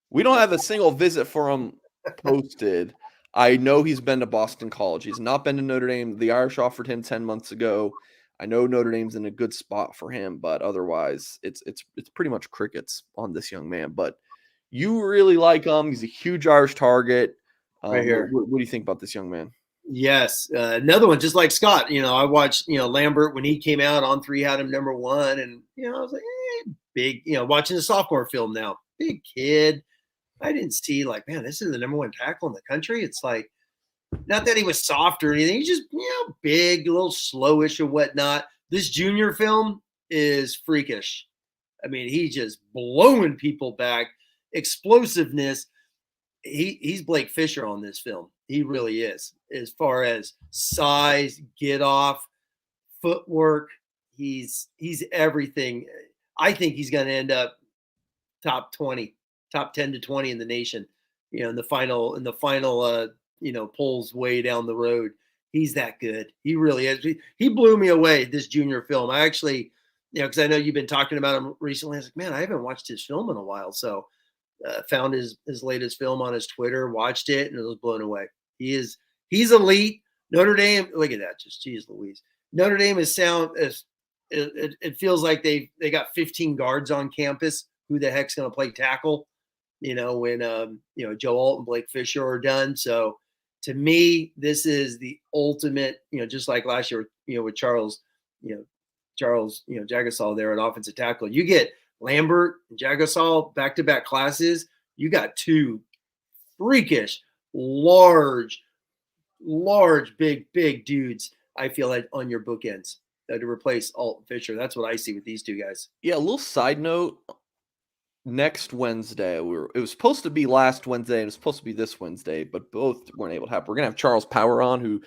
We don't have a single visit for him posted. I know he's been to Boston College. He's not been to Notre Dame. The Irish offered him 10 months ago. I know Notre Dame's in a good spot for him, but otherwise it's pretty much crickets on this young man. But you really like him. He's a huge Irish target. Right here. What do you think about this young man? Yes. Another one, just like Scott, I watched, Lambert when he came out on 3 had him #1. And, I was like, big, watching the sophomore film now, big kid. I didn't see like, man, this is the #1 tackle in the country. It's like, not that he was soft or anything. He's just, big, a little slowish and whatnot. This junior film is freakish. I mean, he's just blowing people back. Explosiveness. He's Blake Fisher on this film. He really is. As far as size, get off, footwork, he's everything. I think he's going to end up top 10 to 20 in the nation. In the final polls way down the road. He's that good. He really is. He blew me away, this junior film. I actually, because I know you've been talking about him recently. I was like, man, I haven't watched his film in a while. So found his latest film on his Twitter, watched it, and it was blown away. He's elite. Notre Dame, look at that. Just geez Louise. Notre Dame is sound. It feels like they got 15 guards on campus. Who the heck's going to play tackle? When Joe Alt and Blake Fisher are done. So to me, this is the ultimate, just like last year, with Charles Jagasol there at offensive tackle. You get Lambert and Jagasol back-to-back classes. You got two freakish, large, big dudes, I feel like, on your bookends to replace Alt and Fisher. That's what I see with these two guys. Yeah, a little side note. Next Wednesday, it was supposed to be last Wednesday, and it was supposed to be this Wednesday, but both weren't able to happen. We're gonna have Charles Power on, who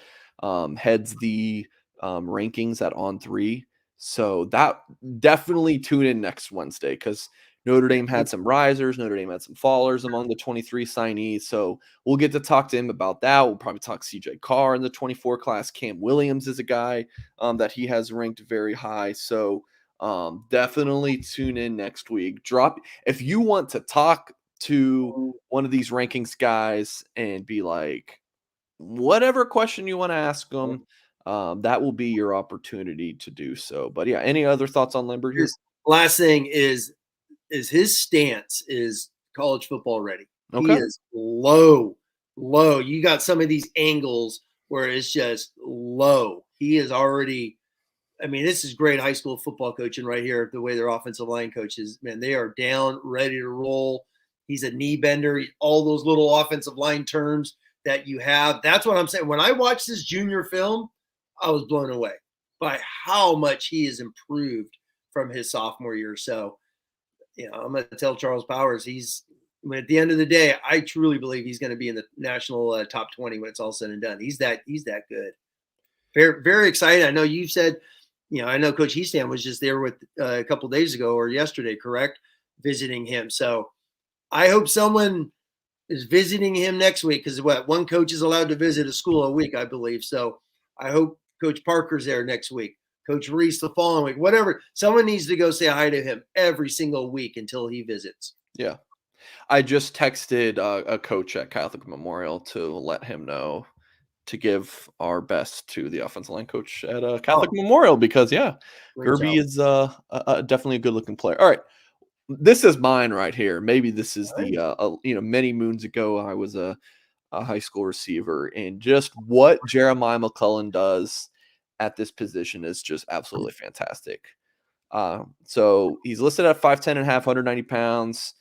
heads the rankings at On3. So that definitely tune in next Wednesday because Notre Dame had some risers, Notre Dame had some fallers among the 23 signees. So we'll get to talk to him about that. We'll probably talk CJ Carr in the 24 class. Cam Williams is a guy that he has ranked very high. So definitely tune in next week. If you want to talk to one of these rankings guys and be like, whatever question you want to ask them, that will be your opportunity to do so. But yeah, any other thoughts on Lambert here? Last thing is his stance is college football ready. He Okay. is low, low. You got some of these angles where it's just low. He is already. I mean, this is great high school football coaching right here. The way their offensive line coaches, man, they are down, ready to roll. He's a knee bender. All those little offensive line terms that you have. That's what I'm saying. When I watched this junior film, I was blown away by how much he has improved from his sophomore year. So, I'm going to tell Charles Powers at the end of the day, I truly believe he's going to be in the national top 20 when it's all said and done. He's that good. Very, very excited. I know you said, I know Coach Heastan was just there with a couple of days ago or yesterday, correct? Visiting him. So I hope someone is visiting him next week because one coach is allowed to visit a school a week, I believe. So I hope Coach Parker's there next week. Coach Reese the following week, whatever. Someone needs to go say hi to him every single week until he visits. Yeah. I just texted a coach at Catholic Memorial to let him know to give our best to the offensive line coach at Catholic Memorial because, Derby is definitely a good looking player. All right. This is mine right here. Maybe this is many moons ago, I was a high school receiver, and just what Jeremiah McClellan does at this position is just absolutely fantastic. So he's listed at 5'10 and a half, 190 pounds.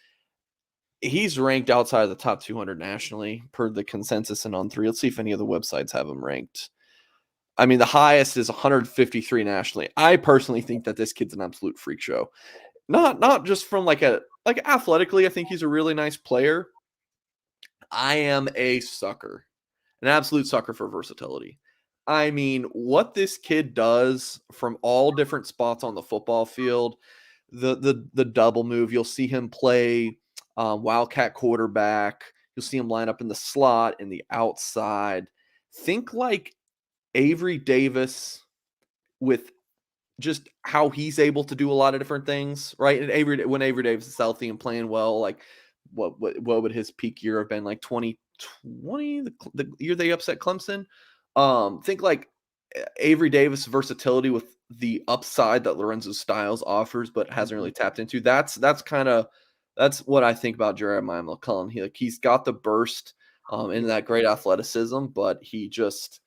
He's ranked outside of the top 200 nationally per the consensus and on 3. Let's see if any of the websites have him ranked. I mean, the highest is 153 nationally. I personally think that this kid's an absolute freak show. Not just from like athletically, I think he's a really nice player. I am a sucker, an absolute sucker for versatility. I mean, what this kid does from all different spots on the football field, the double move, you'll see him play wildcat quarterback. You'll see him line up in the slot, in the outside. Think like Avery Davis with just how he's able to do a lot of different things, right? And when Avery Davis is healthy and playing well, like what would his peak year have been? Like 2020, the year they upset Clemson. Think like Avery Davis versatility with the upside that Lorenzo Styles offers, but hasn't really tapped into. That's what I think about Jeremiah McClellan. He's got the burst and that great athleticism, but he just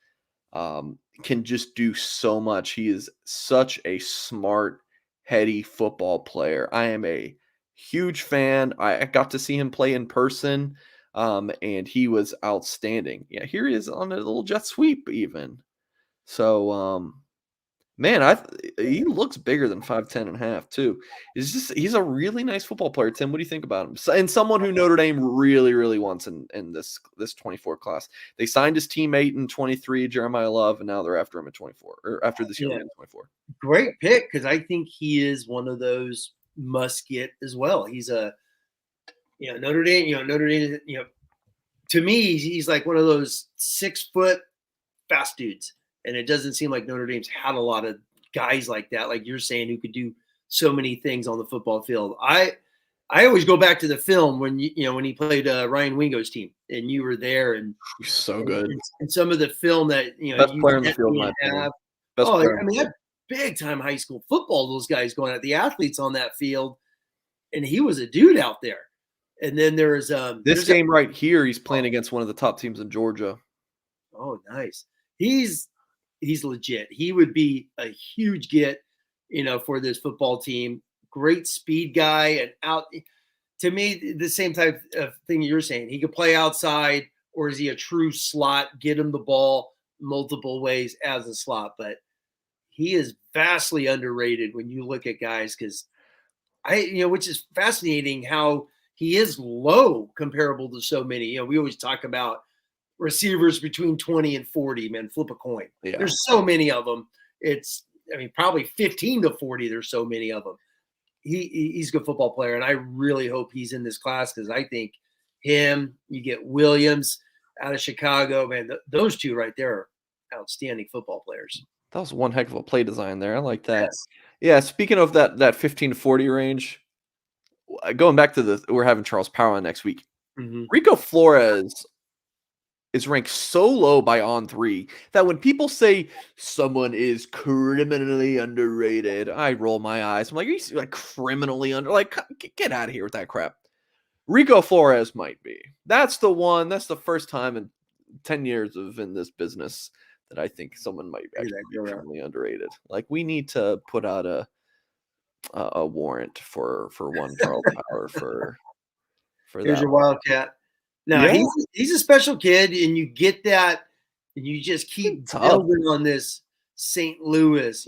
can just do so much. He is such a smart, heady football player. I am a huge fan. I got to see him play in person, and he was outstanding. Yeah, here he is on a little jet sweep even. So, man, he looks bigger than 5'10 and a half too. He's a really nice football player. Tim, what do you think about him? And someone who Notre Dame really, really wants in this 24 class. They signed his teammate in 23, Jeremiah Love, and now they're after him at 24, or after this year in 24. Great pick because I think he is one of those must get as well. He's Notre Dame. Notre Dame. To me, he's like one of those 6 foot fast dudes. And it doesn't seem like Notre Dame's had a lot of guys like that, like you're saying, who could do so many things on the football field. I always go back to the film when when he played Ryan Wingo's team, and you were there, and he's so good. And some of the film that best you player in the field, my have. I mean, that big time high school football. Those guys going at the athletes on that field, and he was a dude out there. And then there's this game right here. He's playing against one of the top teams in Georgia. Oh, nice. He's legit. He would be a huge get, for this football team. Great speed guy, and out to me, the same type of thing you're saying. He could play outside, or is he a true slot? Get him the ball multiple ways as a slot, but he is vastly underrated when you look at guys because which is fascinating how he is low comparable to so many. We always talk about receivers between 20 and 40, man, flip a coin. Yeah. There's so many of them. Probably 15 to 40. There's so many of them. He's a good football player, and I really hope he's in this class because I think you get Williams out of Chicago, man, those two right there are outstanding football players. That was one heck of a play design there. I like that. Yes. Yeah, speaking of that 15 to 40 range, going back to we're having Charles Power on next week. Mm-hmm. Rico Flores is ranked so low by On3 that when people say someone is criminally underrated, I roll my eyes. I'm like, are you like criminally under? Like, get out of here with that crap. Rico Flores might be. That's the one. That's the first time in 10 years of in this business that I think someone might actually be extremely underrated. Like, we need to put out a warrant for one Charles Power for Here's that your one. Wildcat. No, Yeah. he's a special kid, and you get that, and you just keep building on this St. Louis.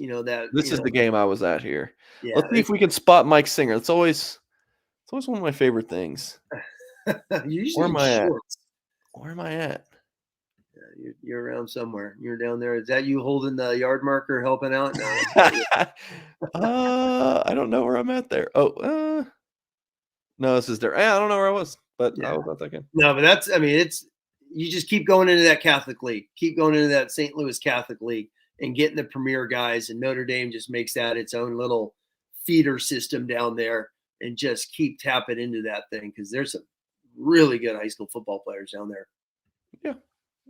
This is the game I was at here. Yeah, Let's see if we can spot Mike Singer. It's always one of my favorite things. usually Where am I at? shorts. Where am I at? Yeah, you're around somewhere. You're down there. Is that you holding the yard marker, helping out? No, I don't know where I'm at there. Oh, no, this is there. I don't know where I was, but I was not that game. No, but it's you just keep going into that Catholic League, keep going into that St. Louis Catholic League, and getting the premier guys. And Notre Dame just makes that its own little feeder system down there, and just keep tapping into that thing because there's some really good high school football players down there. Yeah.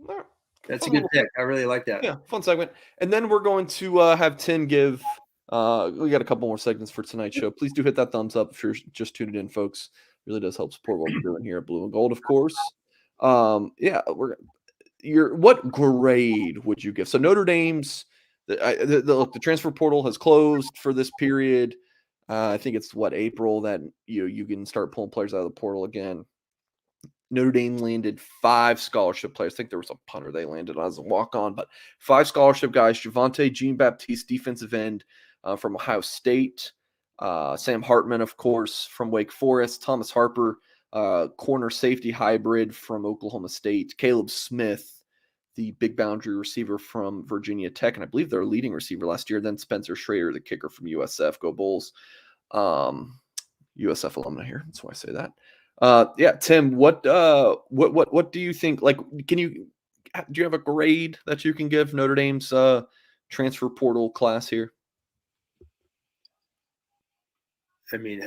All right. That's a good pick. I really like that. Yeah, fun segment. And then we're going to have Tim give. We got a couple more segments for tonight's show. Please do hit that thumbs up if you're just tuning in, folks. It really does help support what we're doing here at Blue and Gold, of course. Yeah, what grade would you give? So Notre Dame's the transfer portal has closed for this period. I think it's April that you can start pulling players out of the portal again. Notre Dame landed 5 scholarship players. I think there was a punter they landed as a walk-on, but 5 scholarship guys. Javante Jean-Baptiste, defensive end from Ohio State. Sam Hartman, of course, from Wake Forest. Thomas Harper, corner safety hybrid from Oklahoma State. Caleb Smith, the big boundary receiver from Virginia Tech, and I believe their leading receiver last year. Then Spencer Schrader, the kicker from USF. Go Bulls. USF alumni here. That's why I say that. Yeah, Tim, what do you think? Like, do you have a grade that you can give Notre Dame's transfer portal class here? I mean,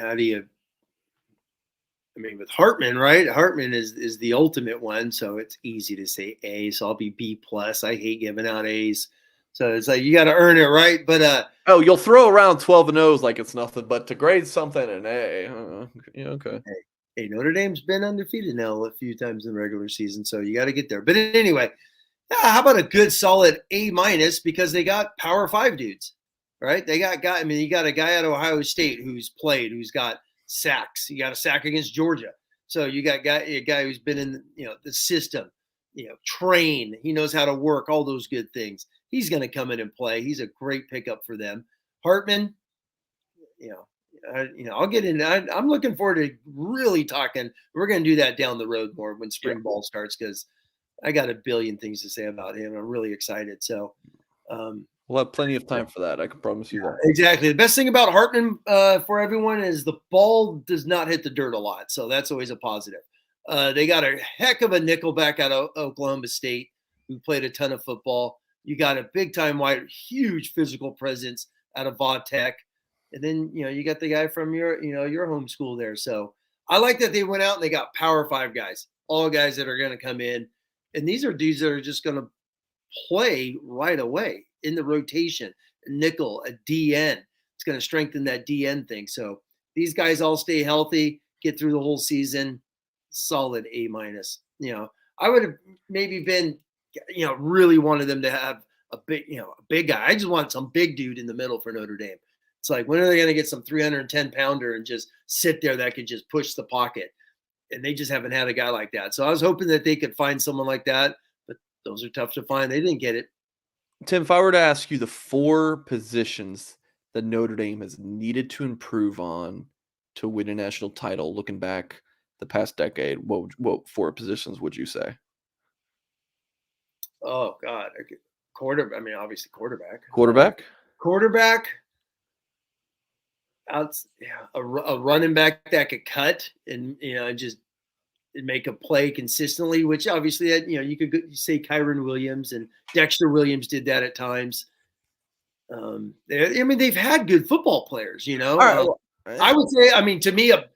with Hartman, right? Hartman is the ultimate one, so it's easy to say A. So I'll be B+. I hate giving out A's. So it's like you got to earn it, right? But you'll throw around 12 and O's like it's nothing, but to grade something an A, yeah, okay. Hey, Notre Dame's been undefeated now a few times in the regular season, so you got to get there. But anyway, how about a good solid A- because they got Power 5 dudes, right? They got guy. I mean, you got a guy out of Ohio State who's who's got sacks. You got a sack against Georgia. So you got a guy who's been in the system, trained. He knows how to work, all those good things. He's going to come in and play. He's a great pickup for them. Hartman, I'll get in. I'm looking forward to really talking. We're going to do that down the road more when spring ball starts because I got a billion things to say about him. I'm really excited. So we'll have plenty of time for that. I can promise you that. Exactly. The best thing about Hartman for everyone is the ball does not hit the dirt a lot. So that's always a positive. They got a heck of a nickelback out of Oklahoma State who played a ton of football. You got a big time wide, huge physical presence out of Vautech. And then, you got the guy from your home school there. So I like that they went out and they got Power 5 guys, all guys that are going to come in. And these are dudes that are just going to play right away in the rotation, a nickel, a DN. It's going to strengthen that DN thing. So these guys all stay healthy, get through the whole season, solid A-. I would have maybe been, really wanted them to have a big guy. I just want some big dude in the middle for Notre Dame. It's like, when are they going to get some 310 pounder and just sit there that could just push the pocket? And they just haven't had a guy like that. So I was hoping that they could find someone like that, but those are tough to find. They didn't get it. Tim, if I were to ask you the 4 positions that Notre Dame has needed to improve on to win a national title, looking back the past decade, what 4 positions would you say? Oh God, quarterback. I mean, obviously quarterback. Quarterback. A running back that could cut and just make a play consistently. Which obviously, you could say Kyron Williams and Dexter Williams did that at times. They've had good football players. I would say, to me, a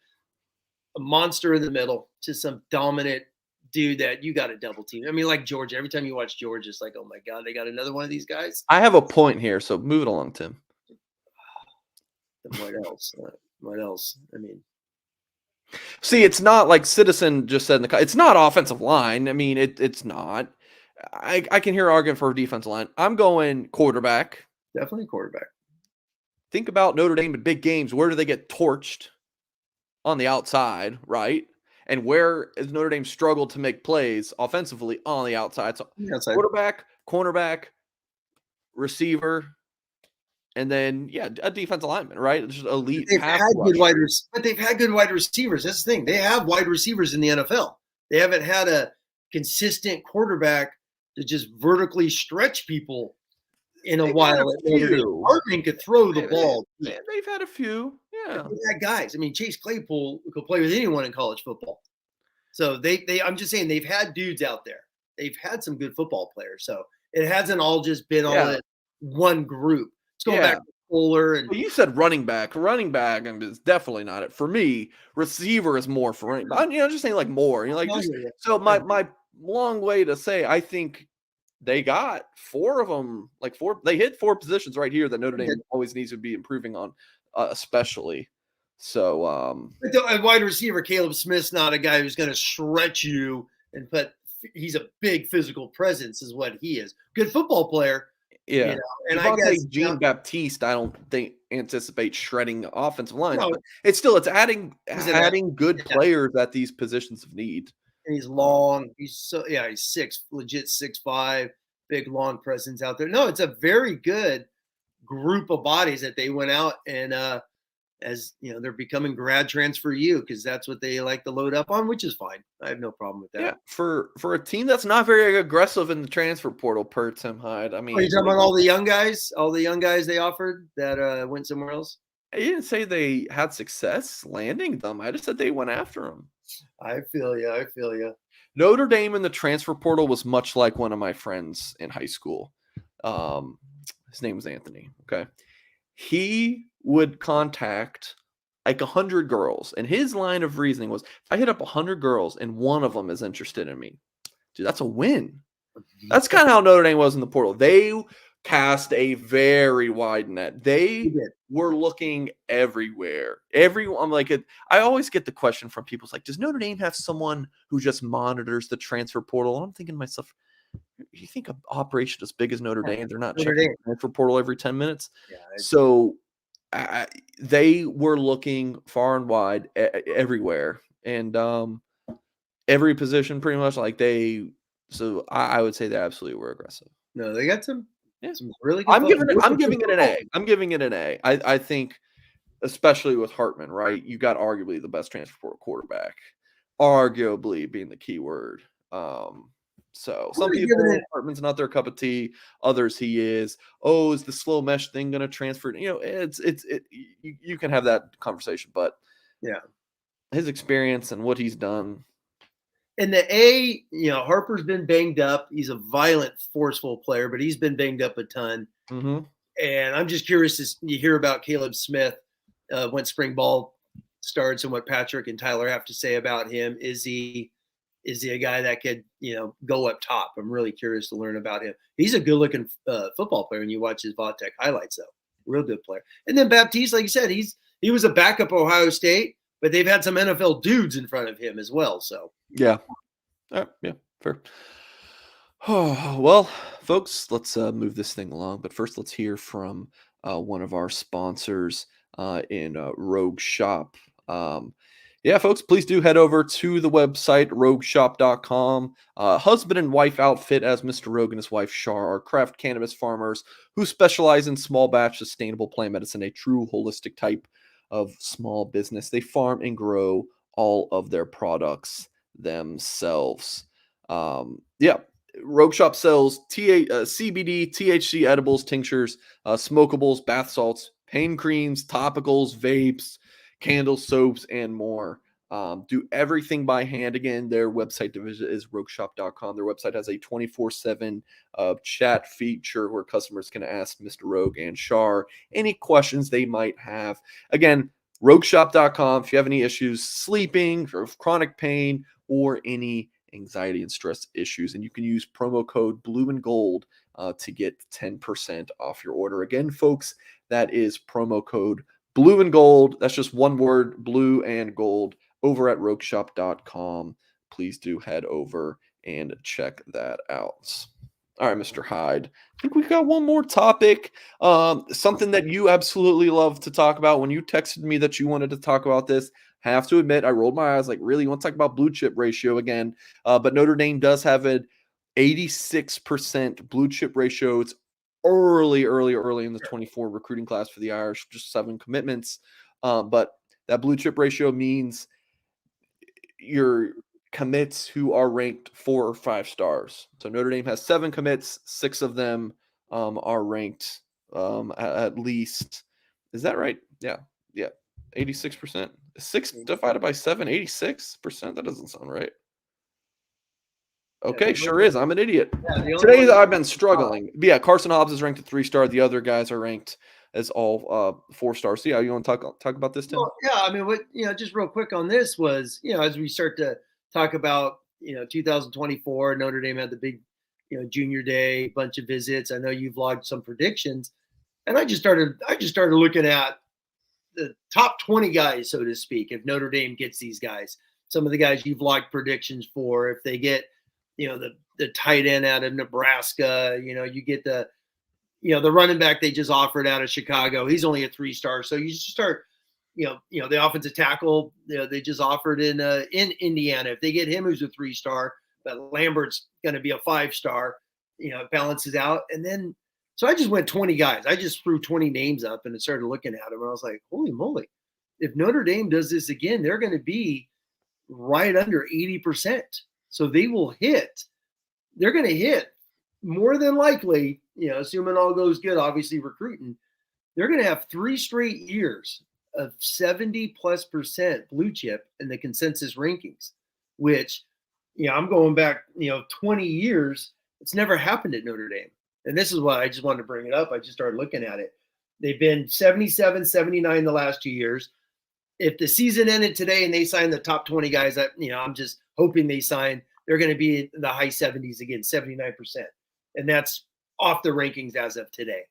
monster in the middle, just some dominant dude that you got to double team. Like Georgia. Every time you watch Georgia, it's like, oh my God, they got another one of these guys. I have a point here, so move it along, Tim. What else? See, it's not like Citizen just said in the it's not offensive line. I mean, it's not. I can hear arguing for a defensive line. I'm going quarterback. Definitely quarterback. Think about Notre Dame in big games. Where do they get torched? On the outside, right? And where is Notre Dame struggled to make plays offensively on the outside? So Outside. quarterback, cornerback, receiver, and then a defensive lineman, right? Just elite pass rusher. But they've had good wide receivers. That's the thing. They have wide receivers in the NFL. They haven't had a consistent quarterback to just vertically stretch people in a while. Hartman could throw the ball. They've had a few. Yeah. They've had guys. I mean, Chase Claypool could play with anyone in college football. So I'm just saying they've had dudes out there. They've had some good football players. So it hasn't all just been all in one group. It's going back to Fuller and you said running back. Running back is definitely not it. For me, receiver is more for running back. Just saying like more. So my long way to say I think they got four of them, they hit four positions right here that Notre Dame always needs to be improving on, especially. So a wide receiver, Caleb Smith's not a guy who's going to stretch you he's a big physical presence is what he is. Good football player. Yeah. And I guess Jean-Baptiste, I don't think anticipate shredding offensive lines, but it's adding good players at these positions of need. And he's long. He's legit 6'5", big long presence out there. No, it's a very good group of bodies that they went out and as you know, they're becoming grad transfer U because that's what they like to load up on, which is fine. I have no problem with that. Yeah, for a team that's not very aggressive in the transfer portal per Tim Hyde. I mean, are you talking about all the young guys they offered that went somewhere else? I didn't say they had success landing them. I just said they went after them. I feel you. Notre Dame in the transfer portal was much like one of my friends in high school. His name was Anthony. Okay. He would contact like 100 girls. And his line of reasoning was, if I hit up 100 girls and one of them is interested in me, dude, that's a win. That's kind of how Notre Dame was in the portal. They cast a very wide net. They were looking everywhere. I'm like, I always get the question from people. It's like, does Notre Dame have someone who just monitors the transfer portal? And I'm thinking to myself, you think an operation as big as Notre Dame, they're not checking the transfer portal every 10 minutes? Yeah, so they were looking far and wide everywhere. And every position pretty much so I would say they absolutely were aggressive. No, they got some really good. I'm giving it an A. I'm giving it an A. I think, especially with Hartman, right? You got arguably the best transfer portal quarterback, arguably being the key word. So some people, Hartman's not their cup of tea. Others, he is. Oh, is the slow mesh thing going to transfer? You can have that conversation, but his experience and what he's done. And the A, Harper's been banged up. He's a violent, forceful player, but he's been banged up a ton. Mm-hmm. And I'm just curious to hear about Caleb Smith when spring ball starts and what Patrick and Tyler have to say about him. Is he a guy that could, go up top? I'm really curious to learn about him. He's a good-looking football player, and you watch his Vautech highlights, though. Real good player. And then Baptiste, like you said, he was a backup at Ohio State, but they've had some NFL dudes in front of him as well. So yeah, fair. Oh, well, folks, let's move this thing along. But first, let's hear from one of our sponsors in Rogue Shop. Folks, please do head over to the website, rogueshop.com. Husband and wife outfit, as Mr. Rogue and his wife, Shar, are craft cannabis farmers who specialize in small batch sustainable plant medicine, a true holistic type of small business. They farm and grow all of their products themselves. Rogue Shop sells CBD, THC edibles, tinctures, smokables, bath salts, pain creams, topicals, vapes, candles, soaps, and more. Do everything by hand. Again, their website division is rogueshop.com. Their website has a 24/7 chat feature where customers can ask Mr. Rogue and Shar any questions they might have. Again, rogueshop.com. If you have any issues sleeping or chronic pain or any anxiety and stress issues, and you can use promo code blue and gold to get 10% off your order. Again, folks, that is promo code blue and gold. That's just one word, blue and gold. over at rogueshop.com. Please do head over and check that out. All right, Mr. Hyde. I think we've got one more topic. Something that you absolutely love to talk about. When you texted me that you wanted to talk about this, have to admit, I rolled my eyes like, really? You want to talk about blue chip ratio again? But Notre Dame does have an 86% blue chip ratio. It's early in the 24 recruiting class for the Irish, just 7 commitments. But that blue chip ratio means your commits who are ranked 4 or 5 stars. So Notre Dame has 7 commits, 6 of them are ranked at least. Is that right? Yeah. 86%. 6 divided by 7, 86%. That doesn't sound right. Okay, sure is. I'm an idiot. Today I've been struggling. But yeah, Carson Hobbs is ranked at 3-star. The other guys are ranked as all 4 stars. So yeah, you want to talk about this, Tim? Well, yeah, I mean, just real quick on this was, as we start to talk about, 2024, Notre Dame had the big, junior day, bunch of visits. I know you've logged some predictions, and I just started looking at the top 20 guys, so to speak, if Notre Dame gets these guys. Some of the guys you've logged predictions for, if they get, the tight end out of Nebraska, you get the running back they just offered out of Chicago. He's only a 3-star. So you just start, the offensive tackle, they just offered in Indiana. If they get him, who's a 3-star, but Lambert's going to be a 5-star, it balances out. And then, so I just went 20 guys. I just threw 20 names up and started looking at them. And I was like, holy moly, if Notre Dame does this again, they're going to be right under 80%. So they will hit. They're going to hit more than likely, assuming all goes good, obviously recruiting, they're going to have 3 straight years of 70+% blue chip in the consensus rankings, which, I'm going back, 20 years. It's never happened at Notre Dame. And this is why I just wanted to bring it up. I just started looking at it. They've been 77, 79 the last 2 years. If the season ended today and they signed the top 20 guys, I'm just hoping they sign, they're going to be in the high 70s again, 79%. And that's off the rankings as of today.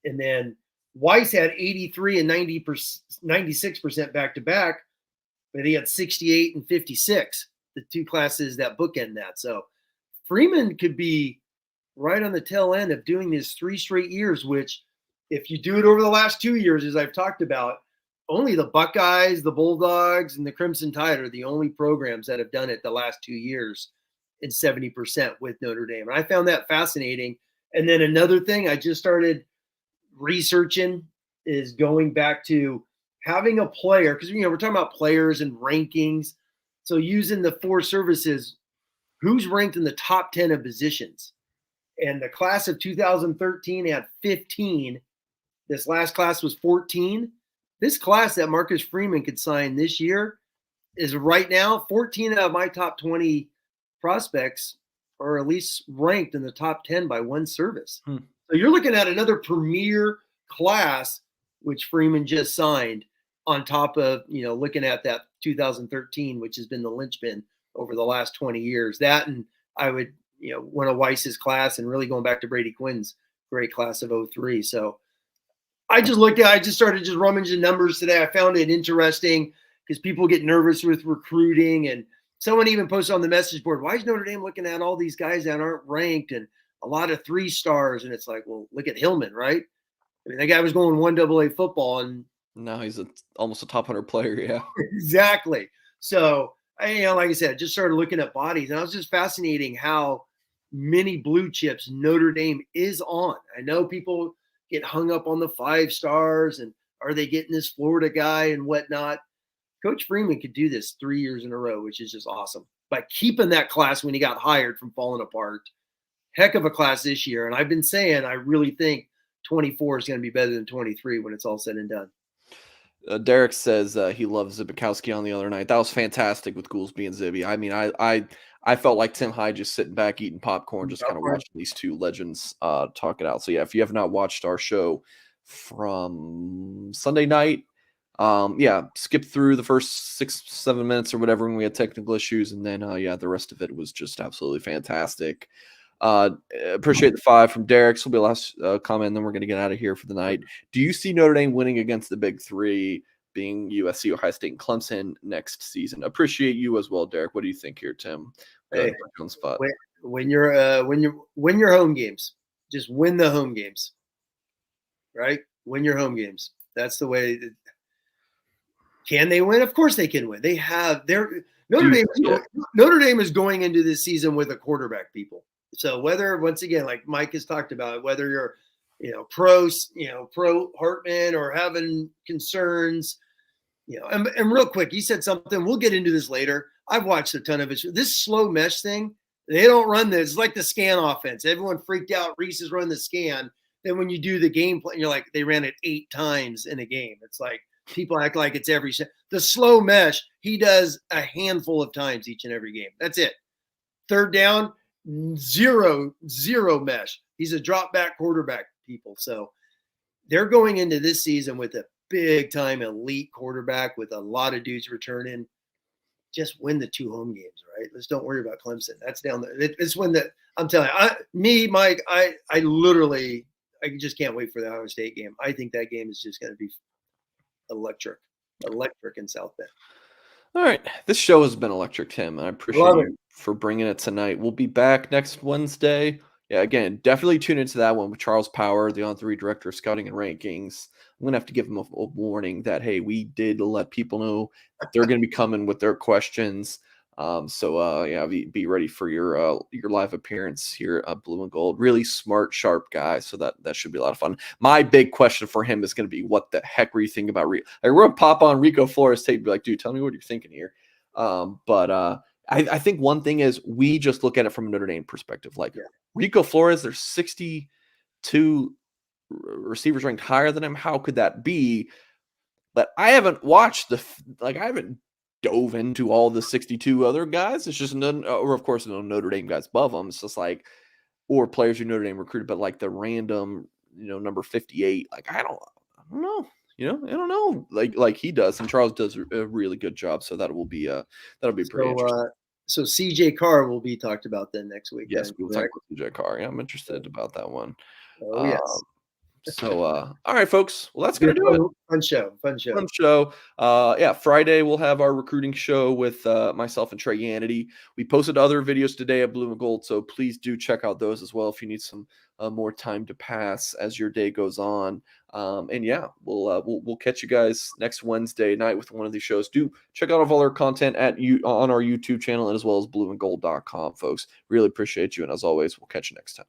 And then Weiss had 83 and 96% back to back, but he had 68 and 56, the 2 classes that bookend that. So Freeman could be right on the tail end of doing this 3 straight years, which if you do it over the last 2 years, as I've talked about, only the Buckeyes, the Bulldogs, and the Crimson Tide are the only programs that have done it the last 2 years in 70% with Notre Dame. And I found that fascinating. And then another thing I just started researching is going back to having a player, because, we're talking about players and rankings. So using the 4 services, who's ranked in the top 10 of positions? And the class of 2013 had 15. This last class was 14. This class that Marcus Freeman could sign this year is right now 14 out of my top 20 prospects are at least ranked in the top 10 by 1 service. So you're looking at another premier class, which Freeman just signed, on top of, looking at that 2013, which has been the linchpin over the last 20 years. That, and I would, one of Weiss's class, and really going back to Brady Quinn's great class of 03. So I just started rummaging numbers today. I found it interesting because people get nervous with recruiting, and someone even posted on the message board, why is Notre Dame looking at all these guys that aren't ranked and a lot of 3-stars? And it's like, well, look at Hillman, right? I mean, that guy was going 1AA football, and now he's almost a top 100 player. Yeah, exactly. So like I said, just started looking at bodies, and I was just fascinating how many blue chips Notre Dame is on. I know people get hung up on the 5 stars and are they getting this Florida guy and whatnot. Coach Freeman could do this 3 years in a row, which is just awesome. By keeping that class when he got hired from falling apart, heck of a class this year. And I've been saying, I really think 24 is going to be better than 23 when it's all said and done. Derek says he loves Zibikowski on the other night. That was fantastic with Goolsby and Zibby. I mean, I felt like Tim Hyde just sitting back eating popcorn, just kind of watching these 2 legends talk it out. So yeah, if you have not watched our show from Sunday night, skip through the first 6-7 minutes or whatever when we had technical issues, and then the rest of it was just absolutely fantastic. Appreciate the 5 from Derek. So will be the last comment, and then we're going to get out of here for the night. Do you see Notre Dame winning against the Big 3 being USC, Ohio State, and Clemson next season. Appreciate you as well, Derek. What do you think here, Tim? Hey, on spot. When you're win your home games, just win the home games, right? Win your home games. That's the way. Can they win? Of course they can win. They have their Notre Dame is going into this season with a quarterback, people. So whether, once again, like Mike has talked about, whether you're pro Hartman or having concerns, and real quick, he said something. We'll get into this later. I've watched a ton of it. This slow mesh thing, they don't run this. It's like the scan offense. Everyone freaked out. Reese is running the scan. Then when you do the game plan, you're like, they ran it 8 times in a game. It's like people act like it's every – the slow mesh, he does a handful of times each and every game. That's it. Third down, zero mesh. He's a drop back quarterback, people. So they're going into this season with a big time elite quarterback with a lot of dudes returning. Just win the 2 home games, right? Let's don't worry about Clemson. That's down there. It's when I'm telling you, Mike, I literally, I just can't wait for the Ohio State game. I think that game is just going to be electric in South Bend. All right. This show has been electric, Tim. I appreciate you for bringing it tonight. We'll be back next Wednesday. Yeah, again, definitely tune into that one with Charles Power, the On3 Director of Scouting and Rankings. I'm going to have to give him a warning that, hey, we did let people know that they're going to be coming with their questions. So be ready for your live appearance here at Blue and Gold. Really smart, sharp guy. So that should be a lot of fun. My big question for him is going to be, what the heck were you thinking about? We're going to pop on Rico Flores tape and be like, dude, tell me what you're thinking here. I think one thing is we just look at it from a Notre Dame perspective. Like Rico Flores, there's 62 receivers ranked higher than him. How could that be? But I haven't watched I haven't dove into all the 62 other guys. It's just or of course no Notre Dame guys above them. It's just like, or players who Notre Dame recruited, but like the random, number 58. Like I don't know. I don't know. Like he does, and Charles does a really good job. So that'll be pretty interesting. So CJ Carr will be talked about then next week. Yes, we'll talk about CJ Carr. Yeah, I'm interested about that one. Oh yes. So, all right, folks. Well, that's going to do it. Fun show. Friday we'll have our recruiting show with myself and Trey Yannity. We posted other videos today at Blue and Gold, so please do check out those as well if you need some more time to pass as your day goes on. We'll catch you guys next Wednesday night with one of these shows. Do check out all our content on our YouTube channel and as well as blueandgold.com, folks. Really appreciate you, and as always, we'll catch you next time.